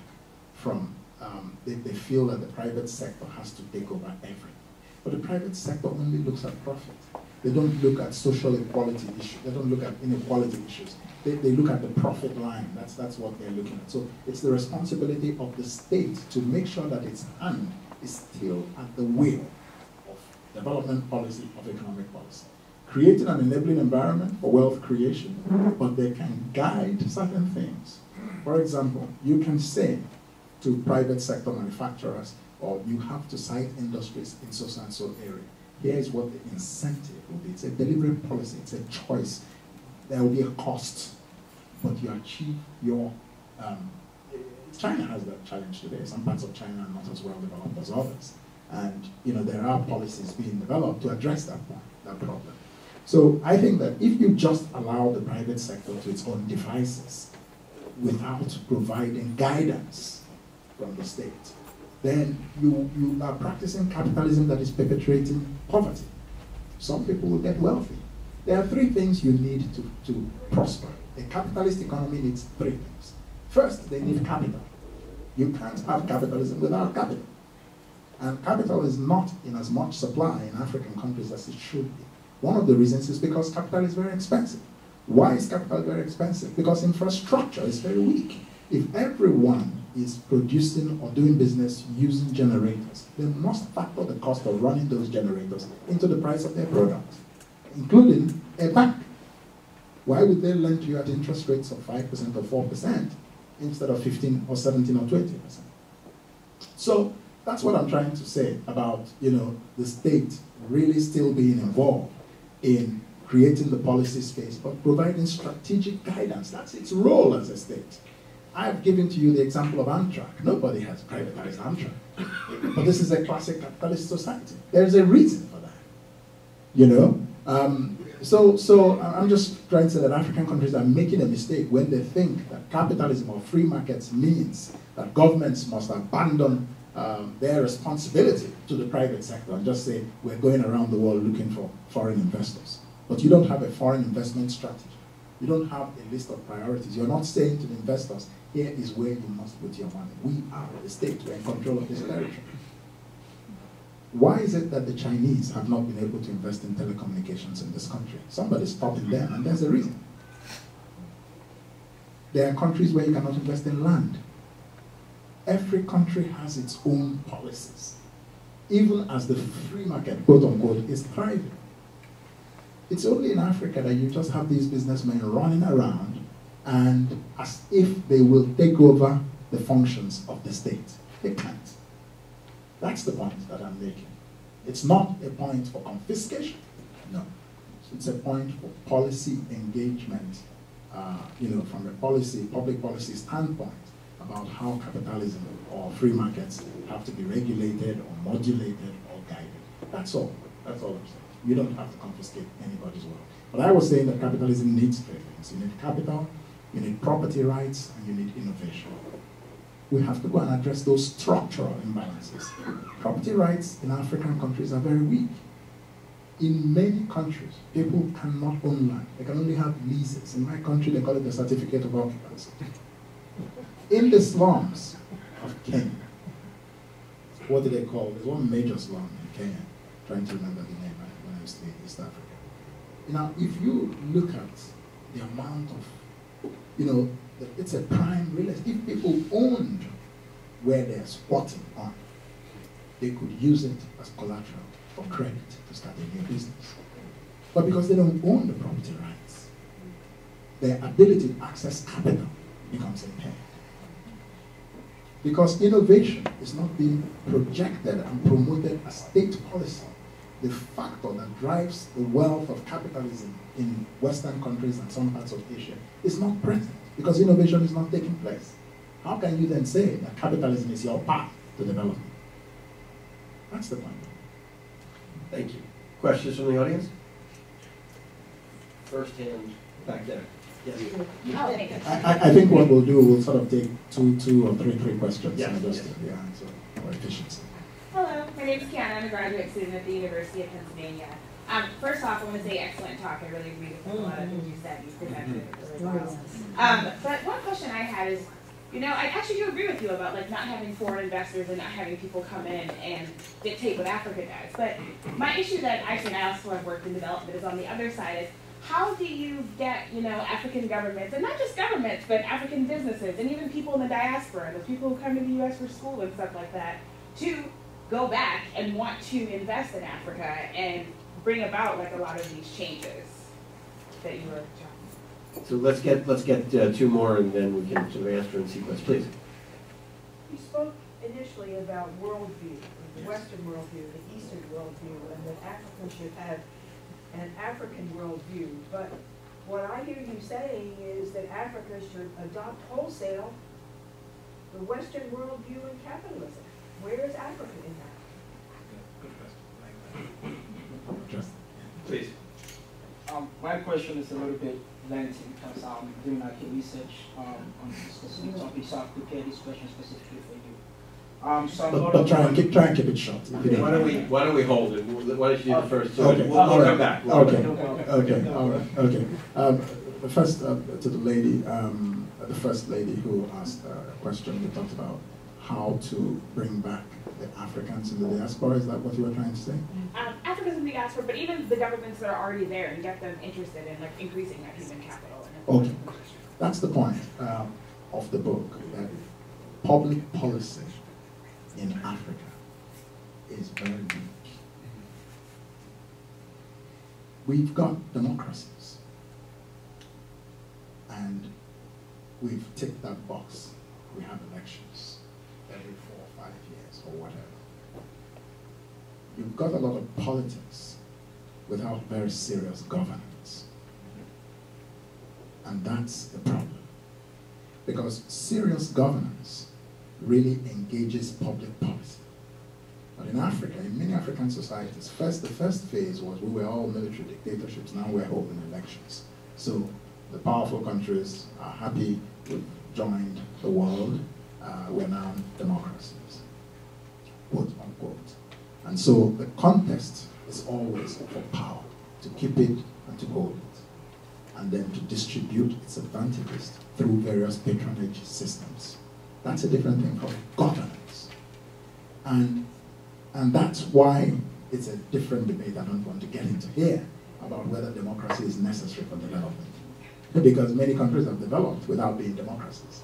from, they feel that the private sector has to take over everything. But the private sector only looks at profit. They don't look at social equality issues. They don't look at inequality issues. They look at the profit line. That's what they're looking at. So it's the responsibility of the state to make sure that its hand is still at the wheel of development policy, of economic policy. Creating an enabling environment for wealth creation, but they can guide certain things. For example, you can say to private sector manufacturers, or you have to cite industries in so and so area. Here is what the incentive will be. It's a deliberate policy. It's a choice. There will be a cost, but you achieve your. China has that challenge today. Some parts of China are not as well developed as others, and there are policies being developed to address that problem. So I think that if you just allow the private sector to its own devices without providing guidance from the state, then you are practicing capitalism that is perpetuating poverty. Some people will get wealthy. There are three things you need to prosper. A capitalist economy needs three things. First, they need capital. You can't have capitalism without capital. And capital is not in as much supply in African countries as it should be. One of the reasons is because capital is very expensive. Why is capital very expensive? Because infrastructure is very weak. If everyone is producing or doing business using generators, they must factor the cost of running those generators into the price of their product, including a bank. Why would they lend you at interest rates of 5% or 4% instead of 15 or 17 or 20%? So that's what I'm trying to say about the state really still being involved in creating the policy space, but providing strategic guidance. That's its role as a state. I've given to you the example of Amtrak. Nobody has privatized Amtrak. But this is a classic capitalist society. There's a reason for that. So I'm just trying to say that African countries are making a mistake when they think that capitalism or free markets means that governments must abandon their responsibility to the private sector and just say, we're going around the world looking for foreign investors. But you don't have a foreign investment strategy. You don't have a list of priorities. You're not saying to the investors, here is where you must put your money. We are the state. We're in control of this territory. Why is it that the Chinese have not been able to invest in telecommunications in this country? Somebody's stopping them, and there's a reason. There are countries where you cannot invest in land. Every country has its own policies. Even as the free market, quote unquote, is thriving. It's only in Africa that you just have these businessmen running around and as if they will take over the functions of the state. They can't. That's the point that I'm making. It's not a point for confiscation. No. It's a point for policy engagement, from a public policy standpoint about how capitalism or free markets have to be regulated or modulated or guided. That's all. That's all I'm saying. You don't have to confiscate anybody's wealth. But I was saying that capitalism needs three things. You need capital, you need property rights, and you need innovation. We have to go and address those structural imbalances. Property rights in African countries are very weak. In many countries, people cannot own land. They can only have leases. In my country, they call it the certificate of occupancy. In the slums of Kenya, what do they call? There's one major slum in Kenya. Trying to remember the name. East Africa. Now, if you look at the amount of, it's a prime real estate. If people owned where they're squatting on, they could use it as collateral for credit to start a new business. But because they don't own the property rights, their ability to access capital becomes impaired. Because innovation is not being projected and promoted as state policy, the factor that drives the wealth of capitalism in Western countries and some parts of Asia is not present, because innovation is not taking place. How can you then say that capitalism is your path to development? That's the point. Thank you. Questions from the audience? First hand back there. Yes. I think what we'll do, we'll sort of take two or three questions. Yes, and just yes. So for efficiency. Hello, my name is Kiana. I'm a graduate student at the University of Pennsylvania. First off, I want to say excellent talk. I really agree with a lot of things you said. You presented it really well. But one question I had is, I actually do agree with you about like not having foreign investors and not having people come in and dictate what Africa does. But my issue that I also have worked in development is on the other side is, how do you get, African governments, and not just governments, but African businesses, and even people in the diaspora, the people who come to the U.S. for school and stuff like that, to go back and want to invest in Africa and bring about like a lot of these changes that you were talking about? So let's get two more, and then we can sort of answer in sequence, please. You spoke initially about worldview, the Western worldview, the Eastern worldview, and that Africa should have an African worldview. But what I hear you saying is that Africa should adopt wholesale the Western worldview and capitalism. Where is Africa in that? Please. My question is a little bit lengthy because I'm doing like a research on specific topics, so I've prepared this question specifically for you. But try and keep it short. Okay. Why don't we hold it? Why don't you do the first two? Okay. We'll come back. Okay. All right. Okay. First, to the lady, the first lady who asked a question, we talked about how to bring back the Africans in the diaspora. Is that what you were trying to say? Africans in the diaspora, but even the governments that are already there, and get them interested in like increasing that human capital. Okay. That's the point of the book, that public policy in Africa is very weak. We've got democracies, and we've ticked that box. We have elections every 4 or 5 years or whatever. You've got a lot of politics without very serious governance. And that's the problem. Because serious governance really engages public policy. But in Africa, in many African societies, the first phase was we were all military dictatorships, now we're holding elections. So the powerful countries are happy we've joined the world, we're now democracies, quote unquote. And so the contest is always for power, to keep it and to hold it, and then to distribute its advantages through various patronage systems. That's a different thing called governance. And that's why it's a different debate I don't want to get into here about whether democracy is necessary for development. Because many countries have developed without being democracies.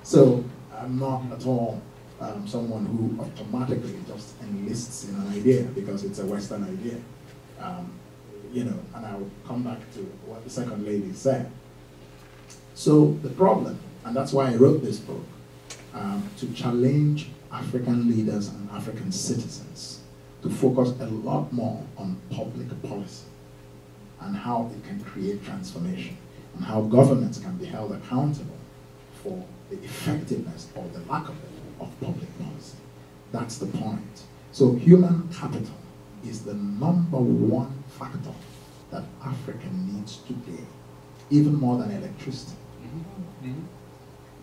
So I'm not at all someone who automatically just enlists in an idea because it's a Western idea. And I'll come back to what the second lady said. So the problem, and that's why I wrote this book, to challenge African leaders and African citizens to focus a lot more on public policy and how it can create transformation and how governments can be held accountable for the effectiveness or the lack of it of public policy. That's the point. So human capital is the #1 factor that Africa needs today, even more than electricity.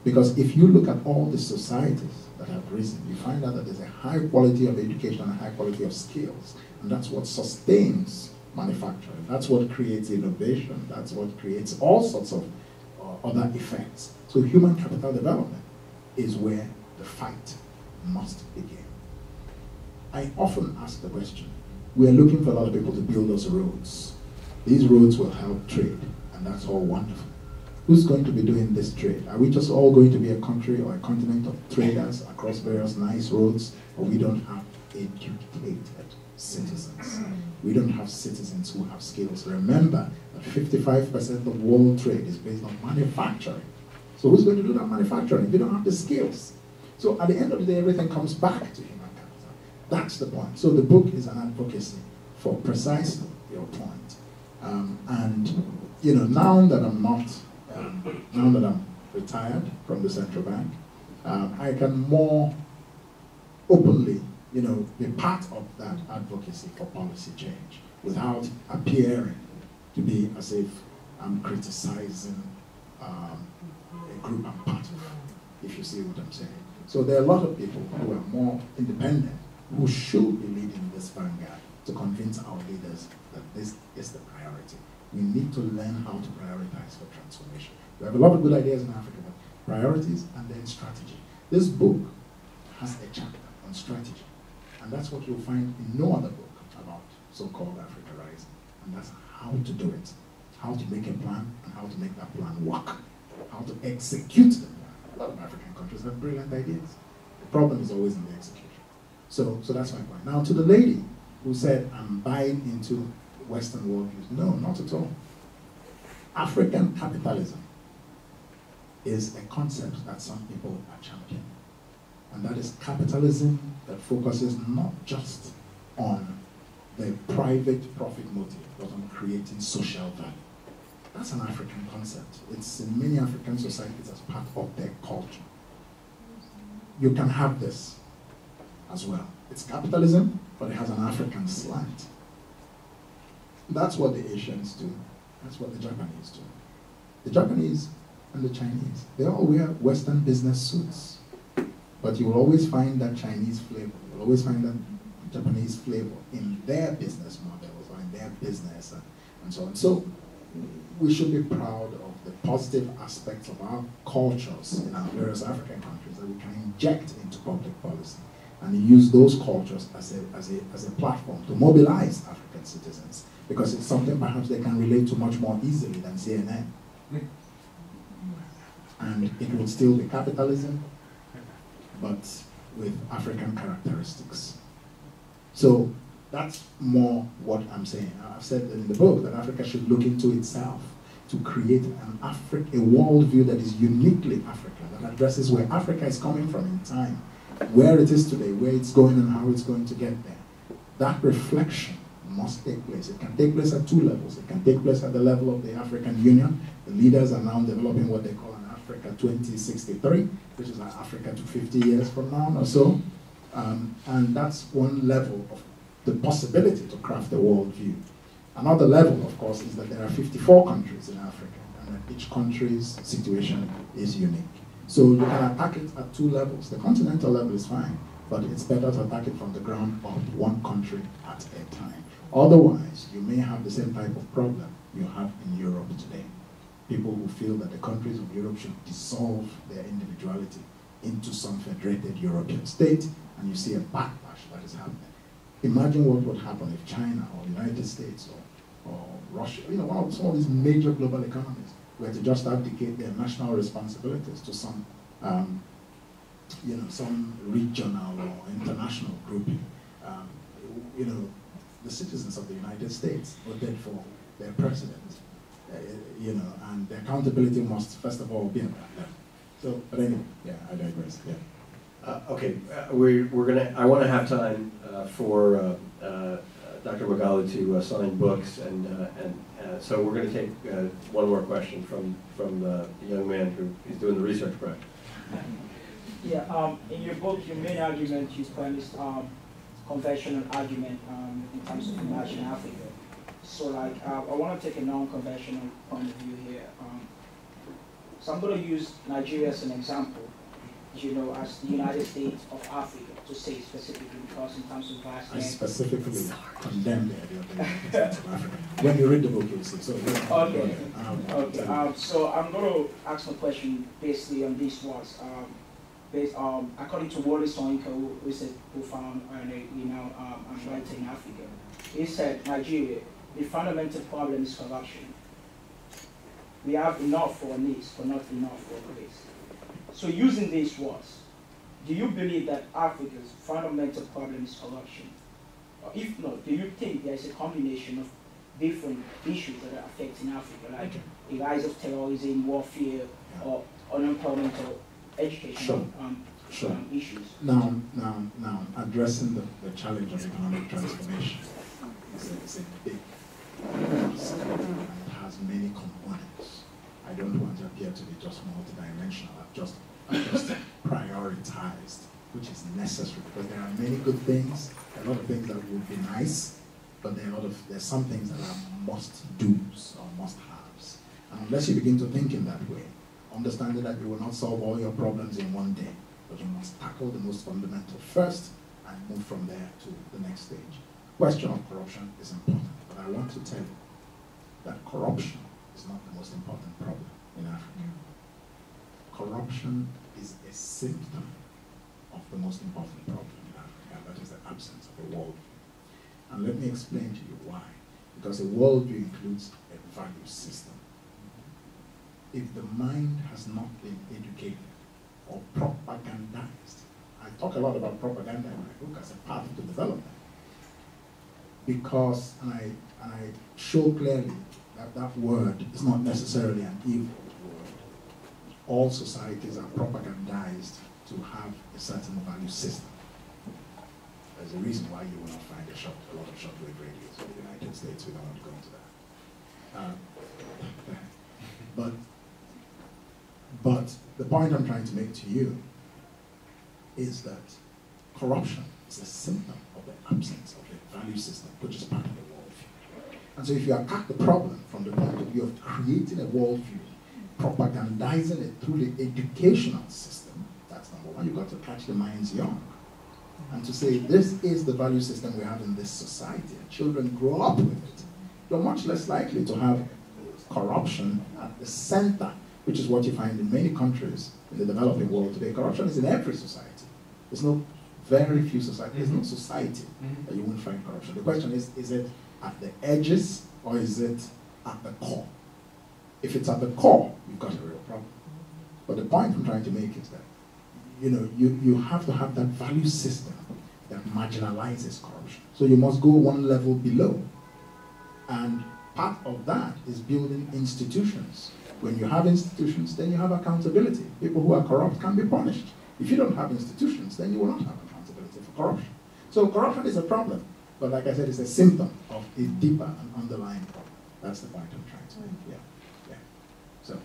Because if you look at all the societies that have risen, you find out that there's a high quality of education and a high quality of skills. And that's what sustains manufacturing. That's what creates innovation. That's what creates all sorts of other effects. So human capital development is where the fight must begin. I often ask the question, we are looking for a lot of people to build those roads. These roads will help trade, and that's all wonderful. Who's going to be doing this trade? Are we just all going to be a country or a continent of traders across various nice roads, or we don't have educated citizens? We don't have citizens who have skills. Remember that 55% of world trade is based on manufacturing. So who's going to do that manufacturing if you don't have the skills? So at the end of the day, everything comes back to human capital. That's the point. So the book is an advocacy for precisely your point. And you know, now that I'm not, now that I'm retired from the central bank, I can more openly, you know, be part of that advocacy for policy change without appearing to be as if I'm criticizing a group I'm part of, if you see what I'm saying. So there are a lot of people who are more independent who should be leading this vanguard to convince our leaders that this is the priority. We need to learn how to prioritize for transformation. We have a lot of good ideas in Africa, but priorities and then strategy. This book has a chapter on strategy, and that's what you'll find in no other book about so-called Africa Rising. And that's how to do it, how to make a plan, and how to make that plan work, how to execute the plan. A lot of African countries have brilliant ideas. The problem is always in the execution. So that's my point. Now, to the lady who said, I'm buying into Western worldviews. No, not at all. African capitalism is a concept that some people are championing. And that is capitalism that focuses not just on the private profit motive, but on creating social value. That's an African concept. It's in many African societies as part of their culture. You can have this as well. It's capitalism, but it has an African slant. That's what the Asians do. That's what the Japanese do. The Japanese and the Chinese, they all wear Western business suits. But you will always find that Chinese flavor. You will always find that Japanese flavor in their business models or in their business and so on. So we should be proud of the positive aspects of our cultures in our various African countries that we can inject into public policy and use those cultures as a platform to mobilize African citizens, because it's something perhaps they can relate to much more easily than CNN. And it will still be capitalism, but with African characteristics. So that's more what I'm saying. I've said in the book that Africa should look into itself to create a worldview that is uniquely African, that addresses where Africa is coming from in time, where it is today, where it's going and how it's going to get there. That reflection must take place. It can take place at two levels. It can take place at the level of the African Union. The leaders are now developing what they call an Africa 2063, which is like Africa to 50 years from now or so. And that's one level of the possibility to craft a worldview. Another level, of course, is that there are 54 countries in Africa, and that each country's situation is unique. So you can attack it at two levels. The continental level is fine, but it's better to attack it from the ground up, one country at a time. Otherwise, you may have the same type of problem you have in Europe today. People who feel that the countries of Europe should dissolve their individuality into some federated European state, and you see a backlash that is happening. Imagine what would happen if China or the United States or Russia, some of these major global economies were to just abdicate their national responsibilities to some, some regional or international grouping. The citizens of the United States voted for their president, and the accountability must first of all be about them. So, but anyway, yeah, I digress. Yeah. Okay, I want to have time for Dr. Moghalu to sign books, and so we're going to take one more question from the young man who is doing the research project. Yeah, in your book, your main argument, you premised conventional argument in terms of emerging Africa. So, I want to take a non-conventional point of view here. So I'm going to use Nigeria as an example, as the United States of Africa, to say specifically, because in terms of vast I specifically condemn the idea of the United States of Africa. When you read the book, you'll see. So, okay. So I'm going to ask my question basically on these words. based, according to Wole Soyinka, who is a profound writer in Africa, he said, Nigeria, the fundamental problem is corruption. We have enough for our needs, but not enough for our place. So using these words, do you believe that Africa's fundamental problem is corruption? Or if not, do you think there is a combination of different issues that are affecting Africa, like the rise of terrorism, warfare, or unemployment, or education issues? Now, addressing the challenge of economic transformation is a big task, and it has many components. I don't want to appear to be just multidimensional. I've just prioritized, which is necessary, because there are many good things, a lot of things that would be nice, but there's some things that are must-dos or must-haves. And unless you begin to think in that way, understanding that you will not solve all your problems in one day, but you must tackle the most fundamental first and move from there to the next stage. Question of corruption is important, but I want to tell you that corruption is not the most important problem in Africa. Corruption is a symptom of the most important problem in Africa, and that is the absence of a worldview. And let me explain to you why. Because a worldview includes a value system. If the mind has not been educated or propagandized, I talk a lot about propaganda in my book as a path to development, because, and I show clearly that that word is not necessarily an evil word. All societies are propagandized to have a certain value system. There's a reason why you will not find a lot of shortwave radios in the United States. We don't want to go into that. But the point I'm trying to make to you is that corruption is a symptom of the absence of a value system, which is part of the worldview. And so if you attack the problem from the point of view of creating a worldview, propagandizing it through the educational system, that's number one. You've got to catch the minds young. And to say, this is the value system we have in this society, and children grow up with it, you're much less likely to have corruption at the center, which is what you find in many countries in the developing world today. Corruption is in every society. There's no very few societies, there's no society that you won't find corruption. The question is it at the edges or is it at the core? If it's at the core, you've got a real problem. But the point I'm trying to make is that you have to have that value system that marginalizes corruption. So you must go one level below. And part of that is building institutions. When you have institutions, then you have accountability. People who are corrupt can be punished. If you don't have institutions, then you will not have accountability for corruption. So corruption is a problem. But like I said, it's a symptom of a deeper and underlying problem. That's the point I'm trying to make. Yeah. So,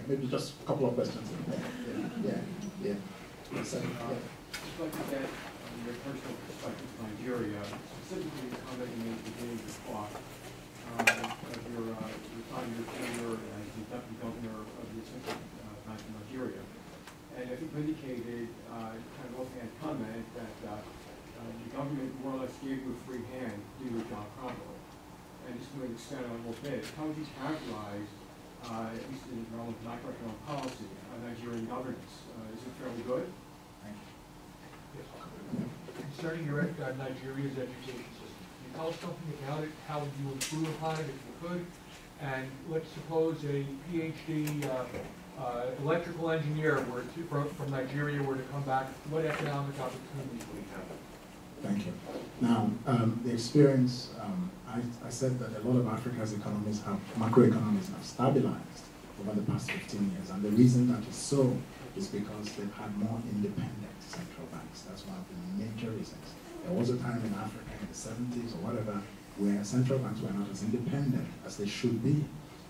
maybe just a couple of questions. Yeah. I'd like to get your personal perspective on Nigeria, specifically the comment you made at the beginning of the talk of your time, your tenure as the Deputy Governor of the Central Bank of Nigeria. And I think you indicated, kind of offhand comment, that the government more or less gave you a free hand to do your job properly. And just to expand on a little bit, how would you characterize, at least in the realm of macroeconomic policy, Nigerian governance? Is it fairly good? Concerning Nigeria's education system, can you tell us something about it, how would you improve upon it if you could? And let's suppose a Ph.D. Electrical engineer from Nigeria were to come back, what economic opportunities would he have? Thank you. Now, the experience, I said that a lot of Africa's economies macroeconomies have stabilized over the past 15 years. And the reason that is so is because they've had more independent central banks. That's one of the major reasons. There was a time in Africa in the 70s or whatever where central banks were not as independent as they should be.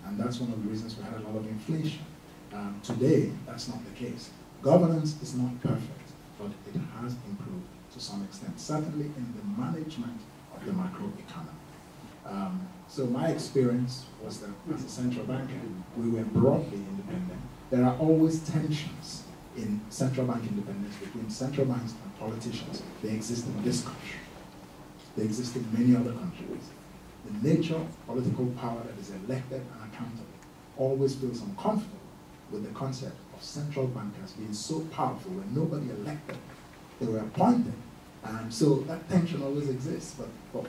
And that's one of the reasons we had a lot of inflation. Today, that's not the case. Governance is not perfect, but it has improved to some extent, certainly in the management of the macroeconomy. So my experience was that as a central banker, we were broadly independent. There are always tensions in central bank independence between central banks and politicians. They exist in this country. They exist in many other countries. The nature of political power that is elected and accountable always feels uncomfortable with the concept of central bankers being so powerful when nobody elected, they were appointed. So that tension always exists, but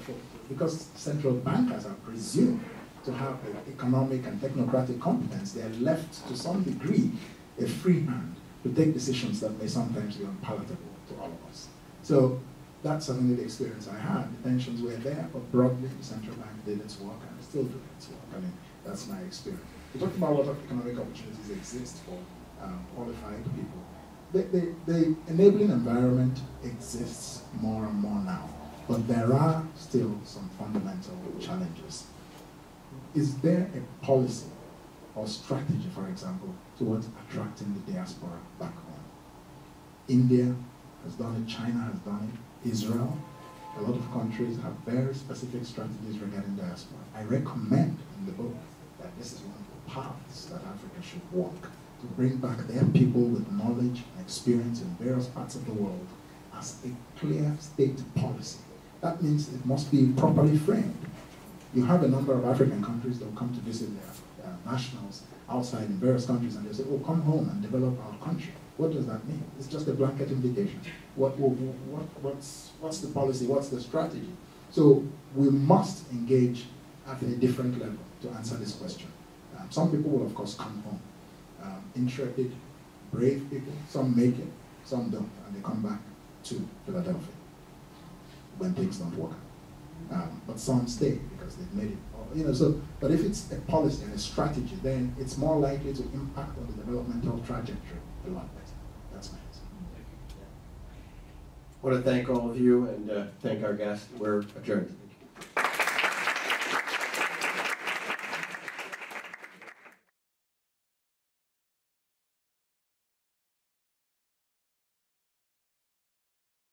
because central bankers are presumed to have the economic and technocratic competence, they are left to some degree a free hand to take decisions that may sometimes be unpalatable to all of us. So that's certainly the experience I had. The tensions were there, but broadly the central bank did its work and still doing its work. I mean, that's my experience. We talked about what economic opportunities exist for qualified people. The enabling environment exists more and more now, but there are still some fundamental challenges. Is there a policy or strategy, for example, towards attracting the diaspora back home? India has done it, China has done it, Israel, a lot of countries have very specific strategies regarding diaspora. I recommend in the book that this is one of the paths that Africa should walk to bring back their people with knowledge and experience in various parts of the world as a clear state policy. That means it must be properly framed. You have a number of African countries that will come to visit their nationals outside in various countries, and they say, oh, come home and develop our country. What does that mean? It's just a blanket invitation. What's the policy? What's the strategy? So we must engage at a different level to answer this question. Some people will, of course, come home. Intrepid, brave people. Some make it, some don't, and they come back to Philadelphia when things don't work. But some stay because they've made it. But if it's a policy and a strategy, then it's more likely to impact on the developmental trajectory a lot better. That's my answer. I want to thank all of you and thank our guests. We're adjourned.